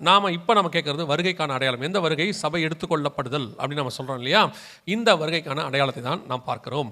நம்ம கேட்கறது வருகைக்கான அடையாளம். எந்த வருகை? சபை எடுத்துக்கொள்ளப்படுதல் அப்படின்னு நம்ம சொல்கிறோம் இல்லையா? இந்த வருகைக்கான அடையாளத்தை தான் நாம் பார்க்கிறோம்.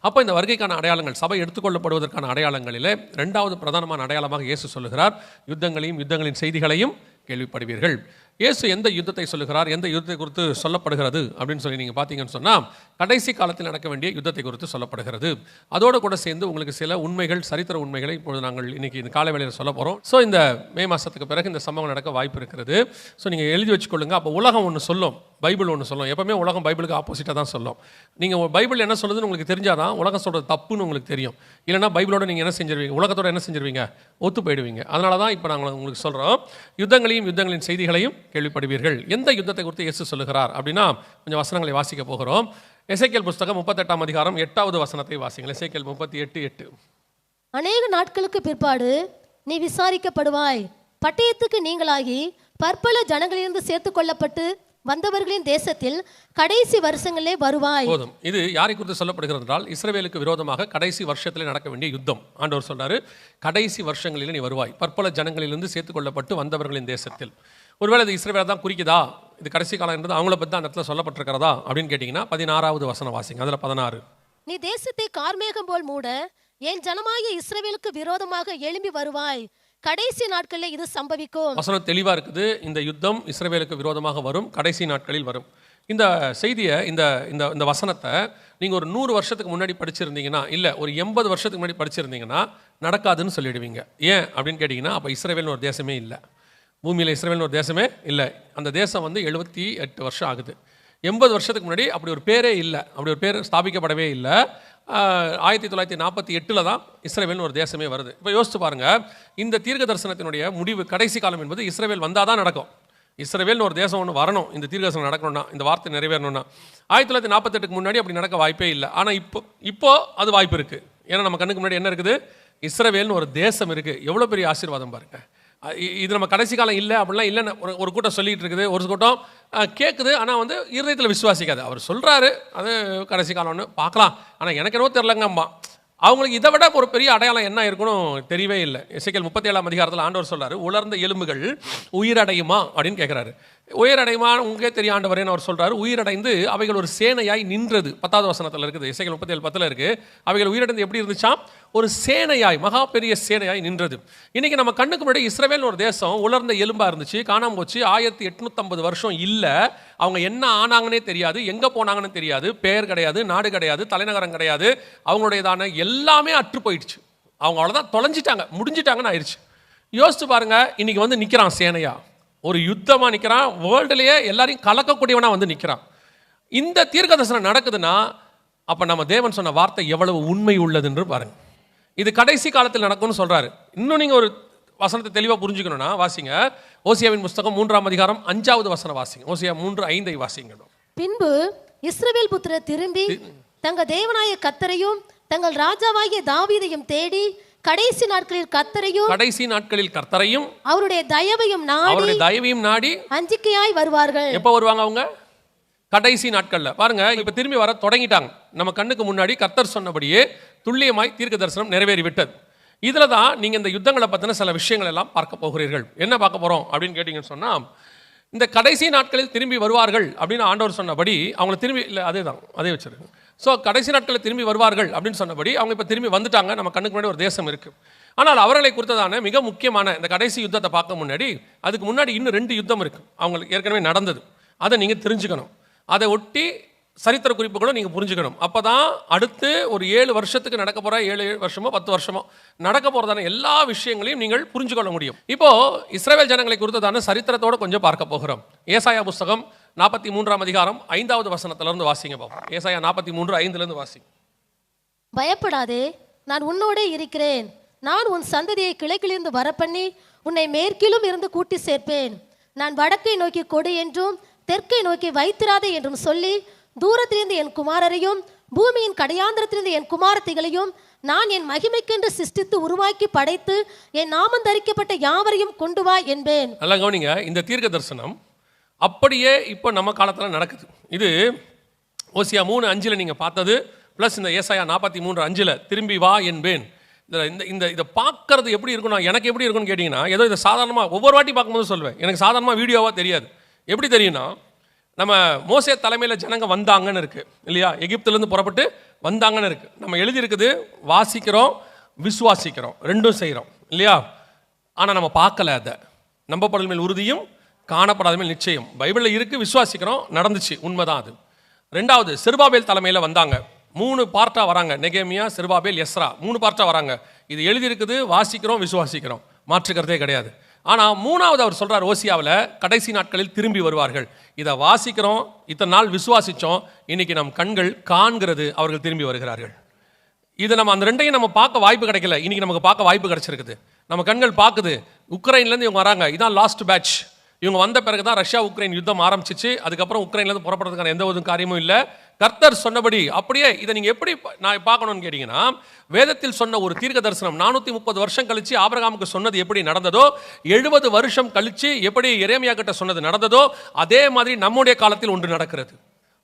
அப்போ இந்த வருகைக்கான அடையாளங்கள், சபை எடுத்துக்கொள்ளப்படுவதற்கான அடையாளங்களிலே 2வது பிரதானமான அடையாளமாக இயேசு சொல்லுகிறார், யுத்தங்களையும் யுத்தங்களின் செய்திகளையும் கேள்விப்படுவீர்கள். இயேசு எந்த யுத்தத்தை சொல்லுகிறார், எந்த யுத்தத்தை குறித்து சொல்லப்படுகிறது அப்படின்னு சொல்லி நீங்கள் பார்த்தீங்கன்னு சொன்னால், கடைசி காலத்தில் நடக்க வேண்டிய யுத்தத்தை குறித்து சொல்லப்படுகிறது. அதோடு கூட சேர்ந்து உங்களுக்கு சில உண்மைகள், சரித்திர உண்மைகளை இப்பொழுது நாங்கள் இன்றைக்கி இந்த காலை வேளையில் சொல்ல போகிறோம். ஸோ இந்த மே மாதத்துக்கு பிறகு இந்த சம்பவம் நடக்க வாய்ப்பு இருக்கிறது. ஸோ நீங்கள் எழுதி வச்சுக்கொள்ளுங்க. அப்போ உலகம் ஒன்று சொல்லும், பைபிள் ஒன்று சொல்லும். எப்பவுமே உலகம் பைபிளுக்கு ஆப்போசிட்டாக தான் சொல்லும். நீங்கள் பைபிள் என்ன சொல்லுதுன்னு உங்களுக்கு தெரிஞ்சால் தான் உலகம் சொல்கிறது தப்புன்னு உங்களுக்கு தெரியும். இல்லைனா பைபிளோட நீங்கள் என்ன செஞ்சிருவீங்க, உலகத்தோட என்ன செஞ்சிருவீங்க, ஒத்து போயிடுவீங்க. அதனால தான் இப்போ நாங்கள் உங்களுக்கு சொல்கிறோம், யுத்தங்களையும் யுத்தங்களின் செய்திகளையும் கேள்விப்படுவீர்கள். எந்த யுத்தத்தை குறித்து இயேசு சொல்லுகிறார் அப்படின்னா, கொஞ்சம் வசனங்களை வாசிக்க போகிறோம். எசேக்கியேல் புஸ்தகம் 38ஆம் அதிகாரம் 8வது வசனத்தை வாசிங்கள். எசேக்கியேல் 38:8. அநேக நாட்களுக்கு பிற்பாடு நீ விசாரிக்கப்படுவாய், பட்டயத்துக்கு நீங்களாகி பற்பல ஜனங்களிலிருந்து சேர்த்துக் கொள்ளப்பட்டு வந்தவர்களின் தேசத்தில் கடைசி வருஷங்களே வருவாய். போதும். இது யாரை குறித்து சொல்லப்படுகிறது என்றால், இஸ்ரவேலுக்கு விரோதமாக கடைசி வருஷத்தில் நடக்க வேண்டிய யுத்தம். ஆண்டவர் சொல்றாரு, கடைசி வருஷங்களில் நீ வருவாய், பற்பல ஜனங்களிலிருந்து சேர்த்துக் கொள்ளப்பட்டு வந்தவர்களின் தேசத்தில். ஒருவேளை இது இஸ்ரவேலை தான் குறிக்குதா, இது கடைசி காலம் என்றது அவங்கள பற்றி தான் அந்த இடத்துல சொல்லப்பட்டிருக்கிறதா அப்படின்னு கேட்டிங்கன்னா, 16வது வசனம் வாசிங்க. அதில் 16. நீ தேசத்தை கார்மேகம் போல் மூட என் ஜனமாகிய இஸ்ரவேலுக்கு விரோதமாக எழும்பி வருவாய், கடைசி நாட்களில் இது சம்பவிக்கும். வசனம் தெளிவாக இருக்குது. இந்த யுத்தம் இஸ்ரவேலுக்கு விரோதமாக வரும், கடைசி நாட்களில் வரும். இந்த செய்தியை, இந்த இந்த வசனத்தை நீங்கள் ஒரு 100 வருஷத்துக்கு முன்னாடி படிச்சிருந்தீங்கன்னா, இல்லை ஒரு 80 வருஷத்துக்கு முன்னாடி படிச்சிருந்தீங்கன்னா நடக்காதுன்னு சொல்லிடுவீங்க. ஏன் அப்படின்னு கேட்டிங்கன்னா, அப்போ இஸ்ரவேல்னு ஒரு தேசமே இல்லை, பூமியில் இஸ்ரவேல்னு ஒரு தேசமே இல்லை. அந்த தேசம் 78 வருஷம் ஆகுது. 80 வருஷத்துக்கு முன்னாடி அப்படி ஒரு பேரே இல்லை, அப்படி ஒரு பேர் ஸ்தாபிக்கப்படவே இல்லை. 1948 தான் இஸ்ரவேல்னு ஒரு தேசமே வருது. இப்போ யோசிச்சு பாருங்கள், இந்த தீர்க்க தரிசனத்தினுடைய முடிவு, கடைசி காலம் என்பது இஸ்ரவேல் வந்தால் தான் நடக்கும். இஸ்ரவேல்னு ஒரு தேசம் ஒன்று வரணும், இந்த தீர்க்க தரிசனம் நடக்கணும்னா, இந்த வார்த்தை நிறைவேறணும்னா. 1948க்கு முன்னாடி அப்படி நடக்க வாய்ப்பே இல்லை. ஆனால் இப்போ அது வாய்ப்பு இருக்குது. ஏன்னா நம்ம கண்ணுக்கு முன்னாடி என்ன இருக்குது, இஸ்ரவேல்னு ஒரு தேசம் இருக்குது. எவ்வளோ பெரிய ஆசீர்வாதம் பாருங்கள். இது நம்ம கடைசி காலம் இல்லை அப்படிலாம் இல்லைன்னு ஒரு கூட்டம் சொல்லிகிட்டு இருக்குது, ஒரு கூட்டம் கேட்குது, ஆனால் இருதயத்தில் விசுவாசிக்காது. அவர் சொல்கிறாரு அது கடைசி காலம்னு, பார்க்கலாம், ஆனால் எனக்கு என்னவோ தெரிலங்கம்மா. அவங்களுக்கு இதை விட ஒரு பெரிய அடையாளம் என்ன இருக்கணும் தெரியவே இல்லை. எசேக்கியேல் 37ஆம் அதிகாரத்தில் ஆண்டவர் சொல்கிறாரு, உலர்ந்த எலும்புகள் உயிரடையுமா அப்படின்னு கேட்குறாரு. உயிரடையுமா உங்களுக்கே தெரிய ஆண்டவரேன்னு அவர் சொல்கிறாரு. உயிரடைந்து அவைகள் ஒரு சேனையாய் நின்றது. 10வது வசனத்தில் இருக்குது, எசேக்கியேல் 37:10 இருக்குது. அவைகள் உயிரடைந்து எப்படி இருந்துச்சாம், ஒரு சேனையாய், மகா பெரிய சேனையாய் நின்றது. இன்றைக்கி நம்ம கண்ணுக்கு முன்னாடி இஸ்ரவேல்னு ஒரு தேசம் உலர்ந்த எலும்பாக இருந்துச்சு, காணாமல் போச்சு. 1850 வருஷம் இல்லை. அவங்க என்ன ஆனாங்கன்னே தெரியாது, எங்கே போனாங்கன்னு தெரியாது, பெயர் கிடையாது, நாடு கிடையாது, தலைநகரம் கிடையாது. அவங்களுடையதான எல்லாமே அற்று போயிடுச்சு. அவங்க அவ்வளோதான், தொலைஞ்சிட்டாங்க, முடிஞ்சிட்டாங்கன்னு ஆயிடுச்சு. யோசிச்சு பாருங்க, இன்னைக்கு நிற்கிறான் சேனையா, ஒரு யுத்தமாக நிற்கிறான், வேர்ல்டுலேயே எல்லாரையும் கலக்கக்கூடியவனாக நிற்கிறான். இந்த தீர்க்க தரிசனம் நடக்குதுன்னா அப்போ நம்ம தேவன் சொன்ன வார்த்தை எவ்வளவு உண்மை உள்ளதுன்னு பாருங்க. இது கடைசி காலத்தில் நடக்கும்னு சொல்றாரு. இன்னும் நீங்கள் ஒரு வசனத்தை தெளிவாக புரிஞ்சுக்கணும்னா வாசிங்க, ஓசியாவின் புஸ்தகம் 3ஆம் அதிகாரம் 5வது வசனம் வாசிங்க. ஓசியா 3:5 வாசிங்க. பின்பு இஸ்ரவேல் புத்திரர் திரும்பி தங்கள் தேவனாய கர்த்தரையும் தங்கள் ராஜாவாகிய தாவீதையும் தேடி கடைசி நாட்களில் கர்த்தரையும் அவருடைய தயவையும் நாடி அஞ்சிக்கையாய் வருவார்கள். எப்போ வருவாங்க அவங்க? கடைசி நாட்கள்ல. பாருங்க, இப்ப திரும்பி வர தொடங்கிட்டாங்க. நம்ம கண்ணுக்கு முன்னாடி கர்த்தர் சொன்னபடியே துல்லியமாய் தீர்க்க தரிசனம் நிறைவேறிவிட்டது. இதுல தான் நீங்க இந்த யுத்தங்களை பத்தின சில விஷயங்கள் எல்லாம் பார்க்க போகிறீர்கள். என்ன பார்க்க போறோம் அப்படின்னு கேட்டீங்கன்னு சொன்னா, இந்த கடைசி நாட்களில் திரும்பி வருவார்கள் அப்படின்னு ஆண்டவர் சொன்னபடி அவங்க திரும்பி இல்லை, அதே வச்சிருக்கு. ஸோ கடைசி நாட்களில் திரும்பி வருவார்கள் அப்படின்னு சொன்னபடி அவங்க இப்போ திரும்பி வந்துட்டாங்க. நம்ம கண்ணுக்கு முன்னாடி ஒரு தேசம் இருக்குது. ஆனால் அவர்களை குறித்ததான மிக முக்கியமான இந்த கடைசி யுத்தத்தை பார்க்க முன்னாடி, அதுக்கு முன்னாடி இன்னும் 2 யுத்தம் இருக்குது, அவங்களுக்கு ஏற்கனவே நடந்தது. அதை நீங்கள் தெரிஞ்சுக்கணும். அதை ஒட்டி சரித்திர குறிப்புகளும் நீங்கள் புரிஞ்சுக்கணும். அப்போ தான் அடுத்து ஒரு 7 வருஷத்துக்கு நடக்க போகிற 7 வருஷமோ 10 வருஷமோ நடக்க போகிறதான எல்லா விஷயங்களையும் நீங்கள் புரிஞ்சுக்கொள்ள முடியும். இப்போது இஸ்ரவேல் ஜனங்களை குறித்ததான சரித்திரத்தோடு கொஞ்சம் பார்க்க போகிறோம். ஏசாயா புஸ்தகம் 43ஆம் அதிகாரம் 5வது வசனத்திலிருந்து வாசிங்க பார்ப்போம். ஏசாயா 43:5 வாசிங்க. பயப்படாதே, நான் உன்னோடே இருக்கிறேன். நான் உன் சந்ததியை கிழக்கிலிருந்து வரப்பண்ணி உன்னை மேற்கிலும் இருந்து கூட்டி சேர்ப்பேன். நான் வடக்கை நோக்கி கொடு என்றும் தெற்கை நோக்கி வைத்திராதே என்றும் சொல்லி, தூரத்திலிருந்து என் குமாரரையும் பூமியின் கடையாந்திரத்திலிருந்து என் குமாரத்திகளையும் நான் என் மகிமைக்கென்று சிருஷ்டித்து உருவாக்கி படைத்து என் நாமம் தரிக்கப்பட்ட யாவரையும் கொண்டு வா என்பேன். நல்லா கவனிங்க, இந்த தீர்க்க தரிசனம் அப்படியே இப்போ நம்ம காலத்தில் நடக்குது. இது ஓசியா 3:5 நீங்கள் பார்த்தது ப்ளஸ் இந்த ஏசாயா 43:5 திரும்பி வா என்பேன், இதை பார்க்கறது எப்படி இருக்கணும், எனக்கு எப்படி இருக்குன்னு கேட்டிங்கன்னா, ஏதோ இதை சாதாரணமாக ஒவ்வொரு வாட்டி பார்க்கும்போது சொல்வேன், எனக்கு சாதாரணமாக வீடியோவாக தெரியாது. எப்படி தெரியும்னா, நம்ம மோசே தலைமையில் ஜனங்க வந்தாங்கன்னு இருக்குது இல்லையா, எகிப்துலேருந்து புறப்பட்டு வந்தாங்கன்னு இருக்குது. நம்ம எழுதியிருக்குது, வாசிக்கிறோம், விசுவாசிக்கிறோம், ரெண்டும் செய்கிறோம் இல்லையா. ஆனால் நம்ம பார்க்கல. அதை நம்பப்படல் மேல் உறுதியும் காணப்படாத மேல் நிச்சயம் பைபிளில் இருக்குது, விசுவாசிக்கிறோம், நடந்துச்சு, உண்மைதான் அது. ரெண்டாவது, செருபாபேல் தலைமையில் வந்தாங்க. 3 பார்ட்டாக வராங்க, நெகேமியா, செருபாபேல், எஸ்ரா, 3 பார்ட்டாக வராங்க. இது எழுதியிருக்குது, வாசிக்கிறோம், விசுவாசிக்கிறோம், மாற்றுக்கிறதே கிடையாது. ஆனால் 3வது அவர் சொல்கிறார், ஓசியாவில் கடைசி நாட்களில் திரும்பி வருவார்கள். இதை வாசிக்கிறோம், இத்தனை நாள் விசுவாசித்தோம், இன்னைக்கு நம் கண்கள் காண்கிறது, அவர்கள் திரும்பி வருகிறார்கள். இது நம்ம அந்த ரெண்டையும் நம்ம பார்க்க வாய்ப்பு கிடைக்கல, இன்னைக்கு நமக்கு பார்க்க வாய்ப்பு கிடைச்சிருக்குது. நம்ம கண்கள் பார்க்குது, உக்ரைன்லேருந்து இவங்க வராங்க, இதான் லாஸ்ட் பேட்ச். இவங்க வந்த பிறகு தான் ரஷ்யா உக்ரைன் யுத்தம் ஆரம்பிச்சிச்சு. அதுக்கப்புறம் உக்ரைன்லேருந்து புறப்படுறதுக்கான எந்த ஒரு காரியமும் இல்லை. கர்த்தர் சொன்னபடி அப்படியே. இதை நீங்கள் எப்படி நான் பார்க்கணும்னு கேட்டிங்கன்னா, வேதத்தில் சொன்ன ஒரு தீர்க்க தரிசனம் 430 வருஷம் கழிச்சு ஆபிரகாமுக்கு சொன்னது எப்படி நடந்ததோ, 70 வருஷம் கழிச்சு எப்படி எரேமியா கிட்ட சொன்னது நடந்ததோ, அதே மாதிரி நம்முடைய காலத்தில் ஒன்று நடக்கிறது.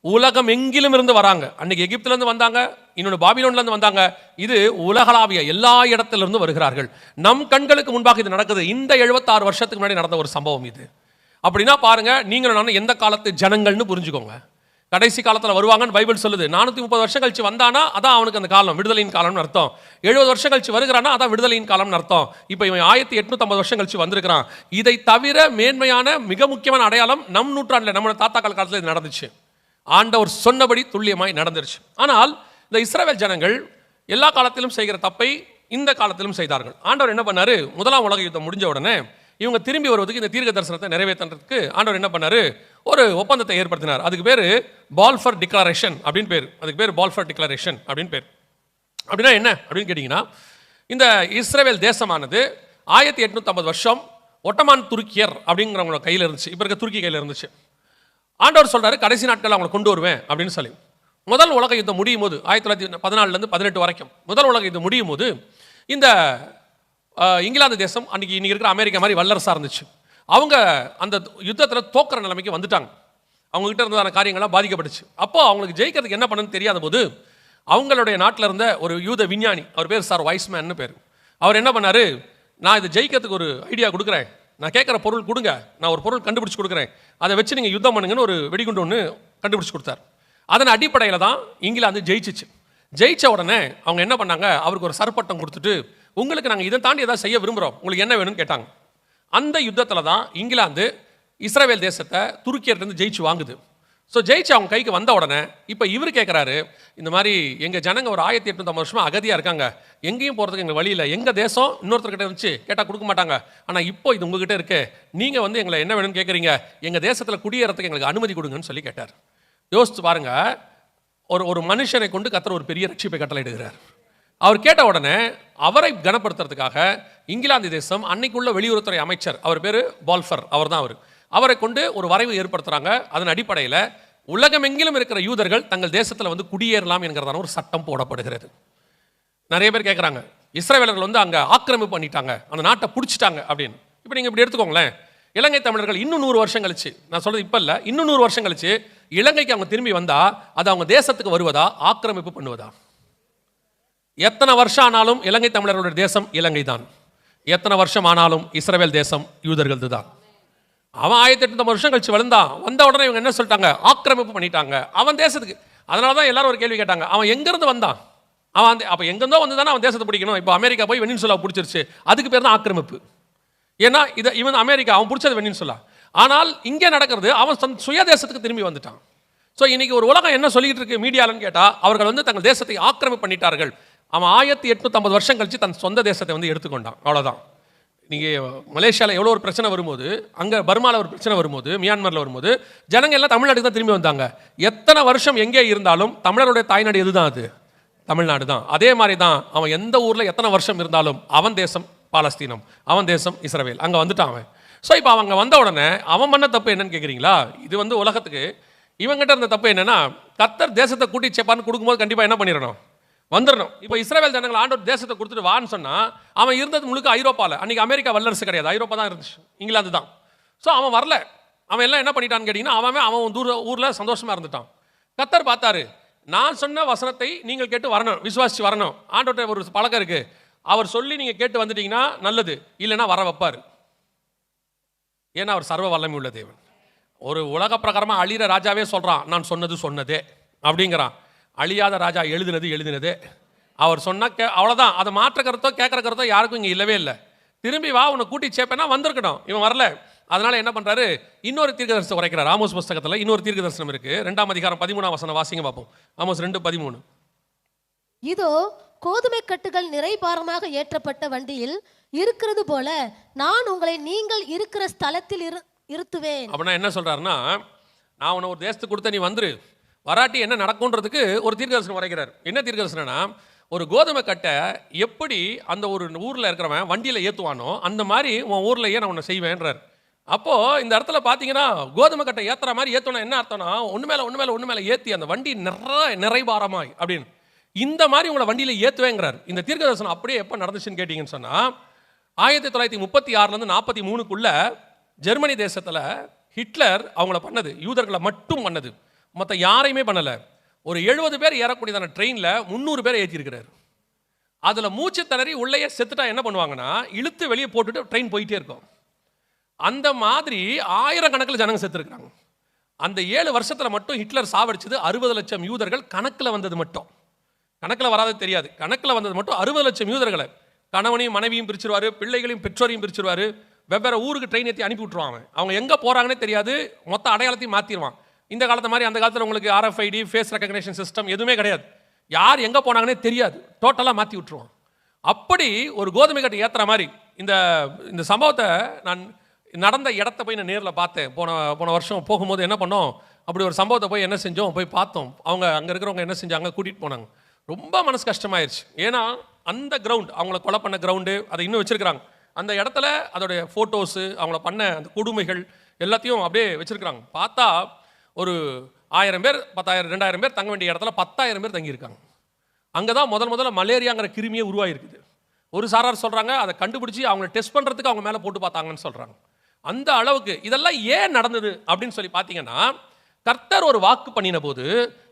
உலகம் எங்கிலும் இருந்து வராங்க. அன்னைக்கு எகிப்திலிருந்து வந்தாங்க, இன்னொன்று பாபிலோன்லேருந்து வந்தாங்க. இது உலகளாவிய எல்லா இடத்திலிருந்து வருகிறார்கள். நம் கண்களுக்கு முன்பாக இது நடக்குது. இந்த 76 வருஷத்துக்கு முன்னாடி நடந்த ஒரு சம்பவம் இது. அப்படின்னா பாருங்க, நீங்களும் நானும் எந்த காலத்து ஜனங்கள்னு புரிஞ்சுக்கோங்க. கடைசி காலத்தில் வருவாங்கன்னு பைபிள் சொல்லுது. 430 வருஷம் கழிச்சு வந்தானா அதான் அவனுக்கு அந்த காலம், விடுதலையின் காலம்னு அர்த்தம். 70 வருஷம் கழிச்சு வருகிறானா அதான் விடுதலையின் காலம்னு அர்த்தம். இப்போ இவன் 1850 வருஷம் கழிச்சு வந்திருக்கிறான். இதை தவிர மேன்மையான மிக முக்கியமான அடையாளம் நம் நூற்றாண்டில், நம்ம தாத்தாக்கள் காலத்தில் இது நடந்துச்சு. ஆண்டவர் சொன்னபடி துல்லியமாய் நடந்துருச்சு. ஆனால் இந்த இஸ்ரவேல் ஜனங்கள் எல்லா காலத்திலும் செய்கிற தப்பை இந்த காலத்திலும் செய்தார்கள். ஆண்டவர் என்ன பண்ணாரு, முதலாம் உலக யுத்தம் முடிஞ்ச உடனே இவங்க திரும்பி வருவதுக்கு, இந்த தீர்க்க தரிசனத்தை நிறைவேற்றுறதுக்கு ஆண்டவர் என்ன பண்ணாரு, ஒரு ஒப்பந்தத்தை ஏற்படுத்தினார். அதுக்கு பேர் பால்ஃபர் டிக்ளரேஷன் அப்படின்னு பேர். அதுக்கு பேர் பால்ஃபர் டிக்ளரேஷன் அப்படின்னு பேர். அப்படின்னா என்ன அப்படின்னு கேட்டிங்கன்னா, இந்த இஸ்ரவேல் தேசமானது 1850 வருஷம் ஒட்டமான் துருக்கியர் அப்படிங்கிறவங்களோட கையில் இருந்துச்சு. இப்போ இருக்க துருக்கி கையில் இருந்துச்சு. ஆண்டவர் சொல்றாரு, கடைசி நாட்கள் அவங்களை கொண்டு வருவேன் அப்படின்னு சொல்லி. முதல் உலக யுத்தம் முடியும் போது 1914 18 வரைக்கும் முதல் உலக யுத்தம் முடியும் போது இந்த இங்கிலாந்து தேசம் அன்னைக்கு இன்னைக்கு இருக்கிற அமெரிக்கா மாதிரி வல்லரசாக இருந்துச்சு. அவங்க அந்த யுத்தத்தில் தோக்கிற நிலைமைக்கு வந்துட்டாங்க. அவங்க கிட்ட இருந்ததான காரியங்கள்லாம் பாதிக்கப்பட்டுச்சு. அப்போ அவங்களுக்கு ஜெயிக்கிறதுக்கு என்ன பண்ணணும்னு தெரியாத போது அவங்களுடைய நாட்டில் இருந்த ஒரு யூத விஞ்ஞானி, அவர் பேர் சார் வைஸ்மேன்னு பேர், அவர் என்ன பண்ணாரு, நான் இதை ஜெயிக்கிறதுக்கு ஒரு ஐடியா கொடுக்குறேன், நான் கேட்குற பொருள் கொடுங்க, நான் ஒரு பொருள் கண்டுபிடிச்சு கொடுக்குறேன், அதை வச்சு நீங்கள் யுத்தம் பண்ணுங்கன்னு ஒரு வெடிகுண்டு ஒன்று கண்டுபிடிச்சு கொடுத்தார். அதன் அடிப்படையில் தான் இங்கிலாந்து ஜெயிச்சிச்சு. ஜெயிச்ச உடனே அவங்க என்ன பண்ணாங்க, அவருக்கு ஒரு சர்பட்டம் கொடுத்துட்டு, உங்களுக்கு நாங்கள் இதை தாண்டி ஏதாவது செய்ய விரும்புகிறோம், உங்களுக்கு என்ன வேணும்னு கேட்டாங்க. அந்த யுத்தத்தில் தான் இங்கிலாந்து இஸ்ரவேல் தேசத்தை துருக்கியிலிருந்து ஜெயிச்சு வாங்குது. ஸோ ஜெயிச்சு அவங்க கைக்கு வந்த உடனே இப்போ இவர் கேட்குறாரு, இந்த மாதிரி எங்கள் ஜனங்க ஒரு 1850 வருஷமாக அகதியாக இருக்காங்க, எங்கேயும் போகிறதுக்கு எங்கள் வழி இல்லை, எங்கள் தேசம் இன்னொருத்தர்கிட்ட இருந்துச்சு, கேட்டால் கொடுக்க மாட்டாங்க, ஆனால் இப்போ இது உங்ககிட்ட இருக்கு, நீங்கள் வந்து எங்களை என்ன வேணும்னு கேட்குறீங்க, எங்கள் தேசத்தில் குடியேறதுக்கு எங்களுக்கு அனுமதி கொடுங்கன்னு சொல்லி கேட்டார். யோசிச்சு பாருங்க, ஒரு மனுஷனை கொண்டு கர்த்தர் ஒரு பெரிய ரட்சிப்பை கட்டளையிடுகிறார். அவர் கேட்ட உடனே அவரை கனப்படுத்துறதுக்காக இங்கிலாந்து தேசம் அன்னைக்குள்ள வெளியுறவுத்துறை அமைச்சர், அவர் பேர் பால்ஃபர், அவர் தான் அவரை கொண்டு ஒரு வரைவு ஏற்படுத்துறாங்க. அதன் அடிப்படையில் உலகமெங்கிலும் இருக்கிற யூதர்கள் தங்கள் தேசத்தில் வந்து குடியேறலாம் என்கிறதான ஒரு சட்டம் போடப்படுகிறது. நிறைய பேர் கேட்குறாங்க, இஸ்ரவேலர்கள் வந்து அங்கே ஆக்கிரமிப்பு பண்ணிட்டாங்க, அந்த நாட்டை பிடிச்சிட்டாங்க அப்படின்னு. இப்போ நீங்கள் இப்படி எடுத்துக்கோங்களேன், இலங்கை தமிழர்கள் இன்னும் 100 வருஷம் கழிச்சு, நான் சொல்றது இப்போ இல்லை, இன்னும் 100 வருஷம் கழிச்சு இலங்கைக்கு அவங்க திரும்பி வந்தா அது அவங்க தேசத்துக்கு வருவதா, ஆக்கிரமிப்பு பண்ணுவதா? எத்தனை வருஷம் ஆனாலும் இலங்கை தமிழர்களுடைய தேசம் இலங்கை தான். எத்தனை வருஷம் ஆனாலும் இஸ்ரவேல் தேசம் யூதர்களது தான். அவன் 1850 வருஷம் கழிச்சு வந்த உடனே இவங்க என்ன சொல்லிட்டாங்க, ஆக்கிரமிப்பு பண்ணிட்டாங்க அவன் தேசத்துக்கு. அதனால தான் எல்லாரும் ஒரு கேள்வி கேட்டாங்க, அவன் எங்கிருந்து வந்தான், அவன் அப்போ எங்கிருந்தோ வந்து தானே அவன் தேசத்தை பிடிக்கணும். இப்போ அமெரிக்கா போய் வெனின்சுலா பிடிச்சிருச்சு, அதுக்கு பேர் தான் ஆக்கிரமிப்பு. ஏன்னா இவன் அமெரிக்கா, அவன் பிடிச்சது வெனின்சுலா. ஆனால் இங்கே நடக்கிறது, அவன் சுய தேசத்துக்கு திரும்பி வந்துட்டான். ஸோ இன்னைக்கு ஒரு உலகம் என்ன சொல்லிட்டு இருக்கு மீடியாலன்னு கேட்டால், அவர்கள் வந்து தங்கள் தேசத்தை ஆக்கிரமிப்பு பண்ணிட்டார்கள். அவன் 1850 வருஷம் கழிச்சு தன் சொந்த தேசத்தை வந்து எடுத்துக்கொண்டான், அவ்வளோதான். நீங்கள் மலேசியாவில் எவ்வளோ ஒரு பிரச்சனை வரும்போது, அங்கே பர்மாவில் ஒரு பிரச்சனை வரும்போது, மியான்மரில் வரும்போது ஜனங்கள் எல்லாம் தமிழ்நாட்டுக்கு தான் திரும்பி வந்தாங்க. எத்தனை வருஷம் எங்கே இருந்தாலும் தமிழருடைய தாய்நாடு எது தான், அது தமிழ்நாடு தான். அதே மாதிரி தான் அவன் எந்த ஊரில் எத்தனை வருஷம் இருந்தாலும் அவன் தேசம் பாலஸ்தீனம், அவன் தேசம் இஸ்ரவேல், அங்கே வந்துட்டான் அவன். ஸோ இப்போ அவங்க வந்த உடனே அவன் பண்ண தப்பு என்னன்னு கேட்குறீங்களா? இது வந்து உலகத்துக்கு இவங்ககிட்ட இருந்த தப்பு என்னன்னா, கர்த்தர் தேசத்தை கூட்டி சேப்பான்னு கொடுக்கும்போது கண்டிப்பாக என்ன பண்ணிடணும், வந்துடணும். இப்போ இஸ்ரவேல் ஜனங்கள் ஆண்டவர் தேசத்தை கொடுத்துட்டு வான்னு சொன்னால், அவன் இருந்தது முழுக்க ஐரோப்பாவில். அன்றைக்கி அமெரிக்கா வல்லரசு கிடையாது, ஐரோப்பா தான் இருந்துச்சு, இங்கிலாந்து தான். ஸோ அவன் வரல. அவன் எல்லாம் என்ன பண்ணிட்டான்னு கேட்டிங்கன்னா, அவன் ஊரில் சந்தோஷமாக இருந்துட்டான். கர்த்தர் பார்த்தாரு, நான் சொன்ன வசனத்தை நீங்கள் கேட்டு வரணும், விசுவாசிச்சு வரணும். ஆண்டவர்கிட்ட ஒரு பழக்கம் இருக்குது, அவர் சொல்லி நீங்க கேட்டு வந்துட்டீங்கன்னா நல்லது, இல்லைன்னா வர வைப்பார். ஏன்னா அவர் சர்வ வல்லமை உள்ள தேவன். ஒரு உலக பிரகாரமா அழிகிற ராஜாவே சொல்றான், நான் சொன்னது சொன்னதே அப்படிங்கிறான். அழியாத ராஜா எழுதினதே. அவர் சொன்னா அவ்வளவுதான். அதை மாற்ற கருத்தோ கேட்கற கருத்தோ யாருக்கும் இங்க இல்லவே இல்லை. திரும்பி வா உன்னை கூட்டி சேப்பேன்னா வந்திருக்கணும், இவன் வரல. அதனால என்ன பண்றாரு, இன்னொரு தீர்க்க தரிசனம் உரைக்கிறார். ஆமோஸ் புஸ்தகத்துல இன்னொரு தீர்க்க தரிசனம் இருக்கு. 2ஆம் அதிகாரம் 13ஆம் வசனம் வாசிங்க பார்ப்போம். ஆமோஸ் 2:13. இதோ கோதுமை கட்டுகள் நிறைபாரமாக ஏற்றப்பட்ட வண்டியில் இருக்கிறது போல நான் உங்களை நீங்கள் இருக்கிற ஸ்தலத்தில் இருத்துவேன். அப்படின்னா என்ன சொல்றாருன்னா, நான் உன்னை ஒரு தேசத்துக்கு கொடுத்த, நீ வந்துரு, வராட்டி என்ன நடக்கும்ன்றதுக்கு ஒரு தீர்க்க தரிசனம் வரைக்கிறார். என்ன தீர்க்க தரிசனம்னா, ஒரு கோதுமை கட்டை எப்படி அந்த ஒரு ஊர்ல இருக்கிறவன் வண்டியில ஏத்துவானோ அந்த மாதிரி உன் ஊர்லயே நான் உன்னை செய்வேன்றார். அப்போ இந்த இடத்துல பாத்தீங்கன்னா கோதுமை கட்டை ஏத்துற மாதிரி ஏத்தணும். என்ன அர்த்தம்னா, ஒண்ணு மேல ஏத்தி அந்த வண்டி நிறைபாரமாய் அப்படின்னு இந்த மாதிரி உங்களை வண்டியில ஏத்துவேங்கிறார். இந்த தீர்க்க தரிசனம் அப்படியே எப்ப நடந்துச்சுன்னு கேட்டீங்கன்னு சொன்னா, 1936 43க்குள்ள ஜெர்மனி தேசத்துல ஹிட்லர் அவங்கள பண்ணது யூதர்களை மட்டும் பண்ணது, மற்ற யாரையுமே பண்ணல. ஒரு 70 பேர் ஏறக்கூடியதான ட்ரெயின்ல 300 பேரை ஏற்றிருக்கிறார். அதுல மூச்சு திணறி உள்ளேயே செத்துட்டா என்ன பண்ணுவாங்கன்னா, இழுத்து வெளியே போட்டுட்டு ட்ரெயின் போயிட்டே இருக்கும். அந்த மாதிரி ஆயிரக்கணக்கில் ஜனங்க செத்துருக்காங்க. அந்த 7 வருஷத்துல மட்டும் ஹிட்லர் சாவடிச்சது 60 லட்சம் யூதர்கள். கணக்கில் வந்தது மட்டும், கணக்கில் வராது தெரியாது, கணக்கில் வந்தது மட்டும் 60 லட்சம் யூதர்களை. கணவனையும் மனைவியும் பிரிச்சிருவாரு, பிள்ளைகளையும் பெற்றோரையும் பிரிச்சிருவாரு, வெவ்வேறு ஊருக்கு ட்ரெயின் ஏற்றி அனுப்பி விட்டுருவாங்க. அவங்க எங்கே போகிறாங்கன்னே தெரியாது, மொத்த அடையாளத்தையும் மாற்றிடுவான். இந்த காலத்து மாதிரி அந்த காலத்தில் உங்களுக்கு RFID ஃபேஸ் ரெகக்னேஷன் சிஸ்டம் எதுவுமே கிடையாது. யார் எங்கே போனாங்கன்னே தெரியாது, டோட்டலாக மாற்றி விட்டுருவான். அப்படி ஒரு கோதுமை கட்டை ஏற்றுற மாதிரி இந்த சம்பவத்தை நான் நடந்த இடத்த போய் நான் நேரில் பார்த்தேன். போன வருஷம் போகும்போது என்ன பண்ணோம், அப்படி ஒரு சம்பவத்தை போய் என்ன செஞ்சோம், போய் பார்த்தோம். அவங்க அங்கே இருக்கிறவங்க என்ன செஞ்சாங்க, கூட்டிகிட்டு போனாங்க. ரொம்ப மனசு கஷ்டமாயிருச்சு. ஏன்னா அந்த கிரவுண்ட், அவங்கள கொலை பண்ண கிரவுண்டு அதை இன்னும் வச்சிருக்கிறாங்க. அந்த இடத்துல அதோடைய ஃபோட்டோஸு, அவங்கள பண்ண அந்த கொடுமைகள் எல்லாத்தையும் அப்படியே வச்சிருக்கிறாங்க. பார்த்தா ஒரு 1000 பேர் 10,000 2000 பேர் தங்க வேண்டிய இடத்துல 10,000 பேர் தங்கியிருக்காங்க. அங்கே தான் முதல்ல மலேரியாங்கிற கிருமியே உருவாகிருக்குது. ஒரு சாரார் சொல்கிறாங்க அதை கண்டுபிடிச்சி அவங்கள டெஸ்ட் பண்ணுறதுக்கு அவங்க மேலே போட்டு பார்த்தாங்கன்னு சொல்கிறாங்க. அந்த அளவுக்கு இதெல்லாம் ஏன் நடந்தது அப்படின்னு சொல்லி பார்த்தீங்கன்னா, கர்த்தர் ஒரு வாக்கு பண்ணின போது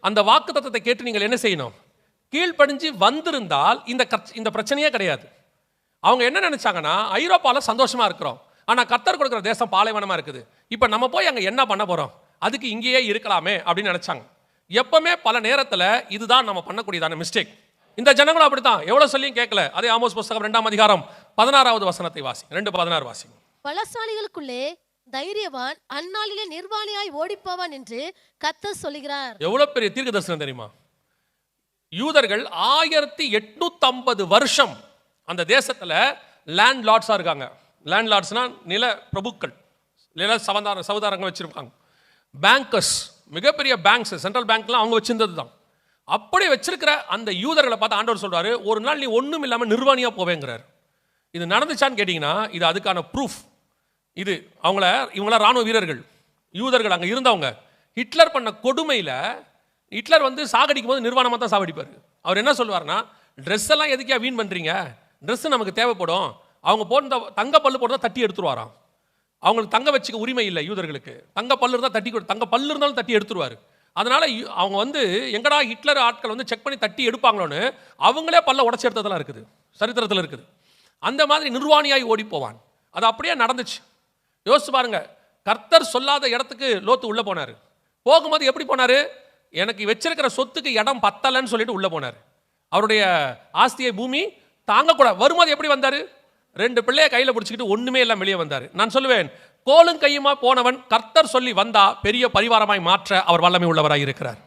அந்த வாக்கு தத்தத்தை கேட்டு நீங்கள் என்ன செய்யணும், கீழ்ப்படிஞ்சு வந்திருந்தால் இந்த பிரச்சனையே கிடையாது. அவங்க என்ன நினைச்சாங்கன்னா, ஐரோப்பாவில் சந்தோஷமா இருக்கிறோம், ஆனால் கர்த்தர் கொடுக்குற தேசம் பாலைவனமா இருக்குது, இப்போ நம்ம போய் அங்கே என்ன பண்ண போறோம், அதுக்கு இங்கேயே இருக்கலாமே அப்படின்னு நினைச்சாங்க. எப்பவுமே பல நேரத்தில் இதுதான் நம்ம பண்ணக்கூடியதான மிஸ்டேக். இந்த ஜனங்களும் அப்படித்தான், எவ்வளவு சொல்லியும் கேட்கல. அதே ஆமோஸ் புஸ்தகம் 2ஆம் அதிகாரம் 16வது வசனத்தை வாசி. 2:16 வாசி. பலசாலிகளுக்குள்ளே தைரியவான் அந்நாளிலே நிர்வாணியாய் ஓடிப்போவான் என்று கர்த்தர் சொல்கிறார். எவ்வளவு பெரிய தீர்க்க தரிசனம் தெரியுமா? யூதர்கள் 1850 வருஷம் அந்த தேசத்துல லேண்ட் லார்ட்ஸா இருக்காங்க. லேண்ட் லார்ட்ஸ்னா நில பிரபுக்கள், நில சவதாரங்கள் வச்சிருக்காங்க. பேங்கர்ஸ், மிகப்பெரிய பேங்க்ஸ், சென்ட்ரல் பேங்க்லாம் அவங்க வச்சிருந்தது தான். அப்படி வச்சிருக்கிற அந்த யூதர்களை பார்த்து ஆண்டவர் சொல்றாரு, ஒரு நாள் நீ ஒண்ணும் இல்லாம நிர்வாணியா போவேங்கிறார். இது நடந்துச்சான்னு கேட்டீங்கன்னா, இது அதுக்கான ப்ரூஃப். இது இவங்கள ராணுவ வீரர்கள், யூதர்கள் அங்க இருந்தவங்க. ஹிட்லர் பண்ண கொடுமையில ஹிட்லர் சாகடிக்கும் போது நிர்வாணமா தான் சாகடிப்பார். அவர் என்ன சொல்லுவார்னா, ட்ரெஸ் எல்லாம் எதுக்கே வீண் பண்றீங்க, ட்ரெஸ் நமக்கு தேவைப்படும், அவங்க போன தங்க பல்லு போட்டு தட்டி எடுத்துருவாராம். அவங்களுக்கு தங்க வச்சுக்க உரிமை இல்லை யூதர்களுக்கு, தங்க பல்லு இருந்தால் தங்க பல்லு இருந்தாலும் தட்டி எடுத்துருவாரு. அதனால அவங்க எங்கடா ஹிட்லர் ஆட்கள் செக் பண்ணி தட்டி எடுப்பாங்களோன்னு அவங்களே பல்ல உடச்சி எடுத்ததெல்லாம் இருக்குது, சரித்திரத்தில் இருக்குது. அந்த மாதிரி நிர்வாணியாய் ஓடி போவான். அது அப்படியே நடந்துச்சு. யோசிச்சு பாருங்க, கர்த்தர் சொல்லாத இடத்துக்கு லோத்து உள்ள போனாரு. போகும்போது எப்படி போனாரு, எனக்கு வச்சிருக்கிற சொத்துக்கு இடம் பத்தலன்னு சொல்லிட்டு உள்ள போனார். அவருடைய ஆஸ்தியை பூமி தாங்கக்கூடாது. வரும்போது எப்படி வந்தாரு, 2 பிள்ளைய கையில பிடிச்சிக்கிட்டு ஒண்ணுமே எல்லாம் வெளியே வந்தாரு. நான் சொல்லுவேன், கோலும் கையுமா போனவன் கர்த்தர் சொல்லி வந்தா பெரிய பரிவாரமாய் மாற்ற அவர் வல்லமை உள்ளவராய் இருக்கிறார்.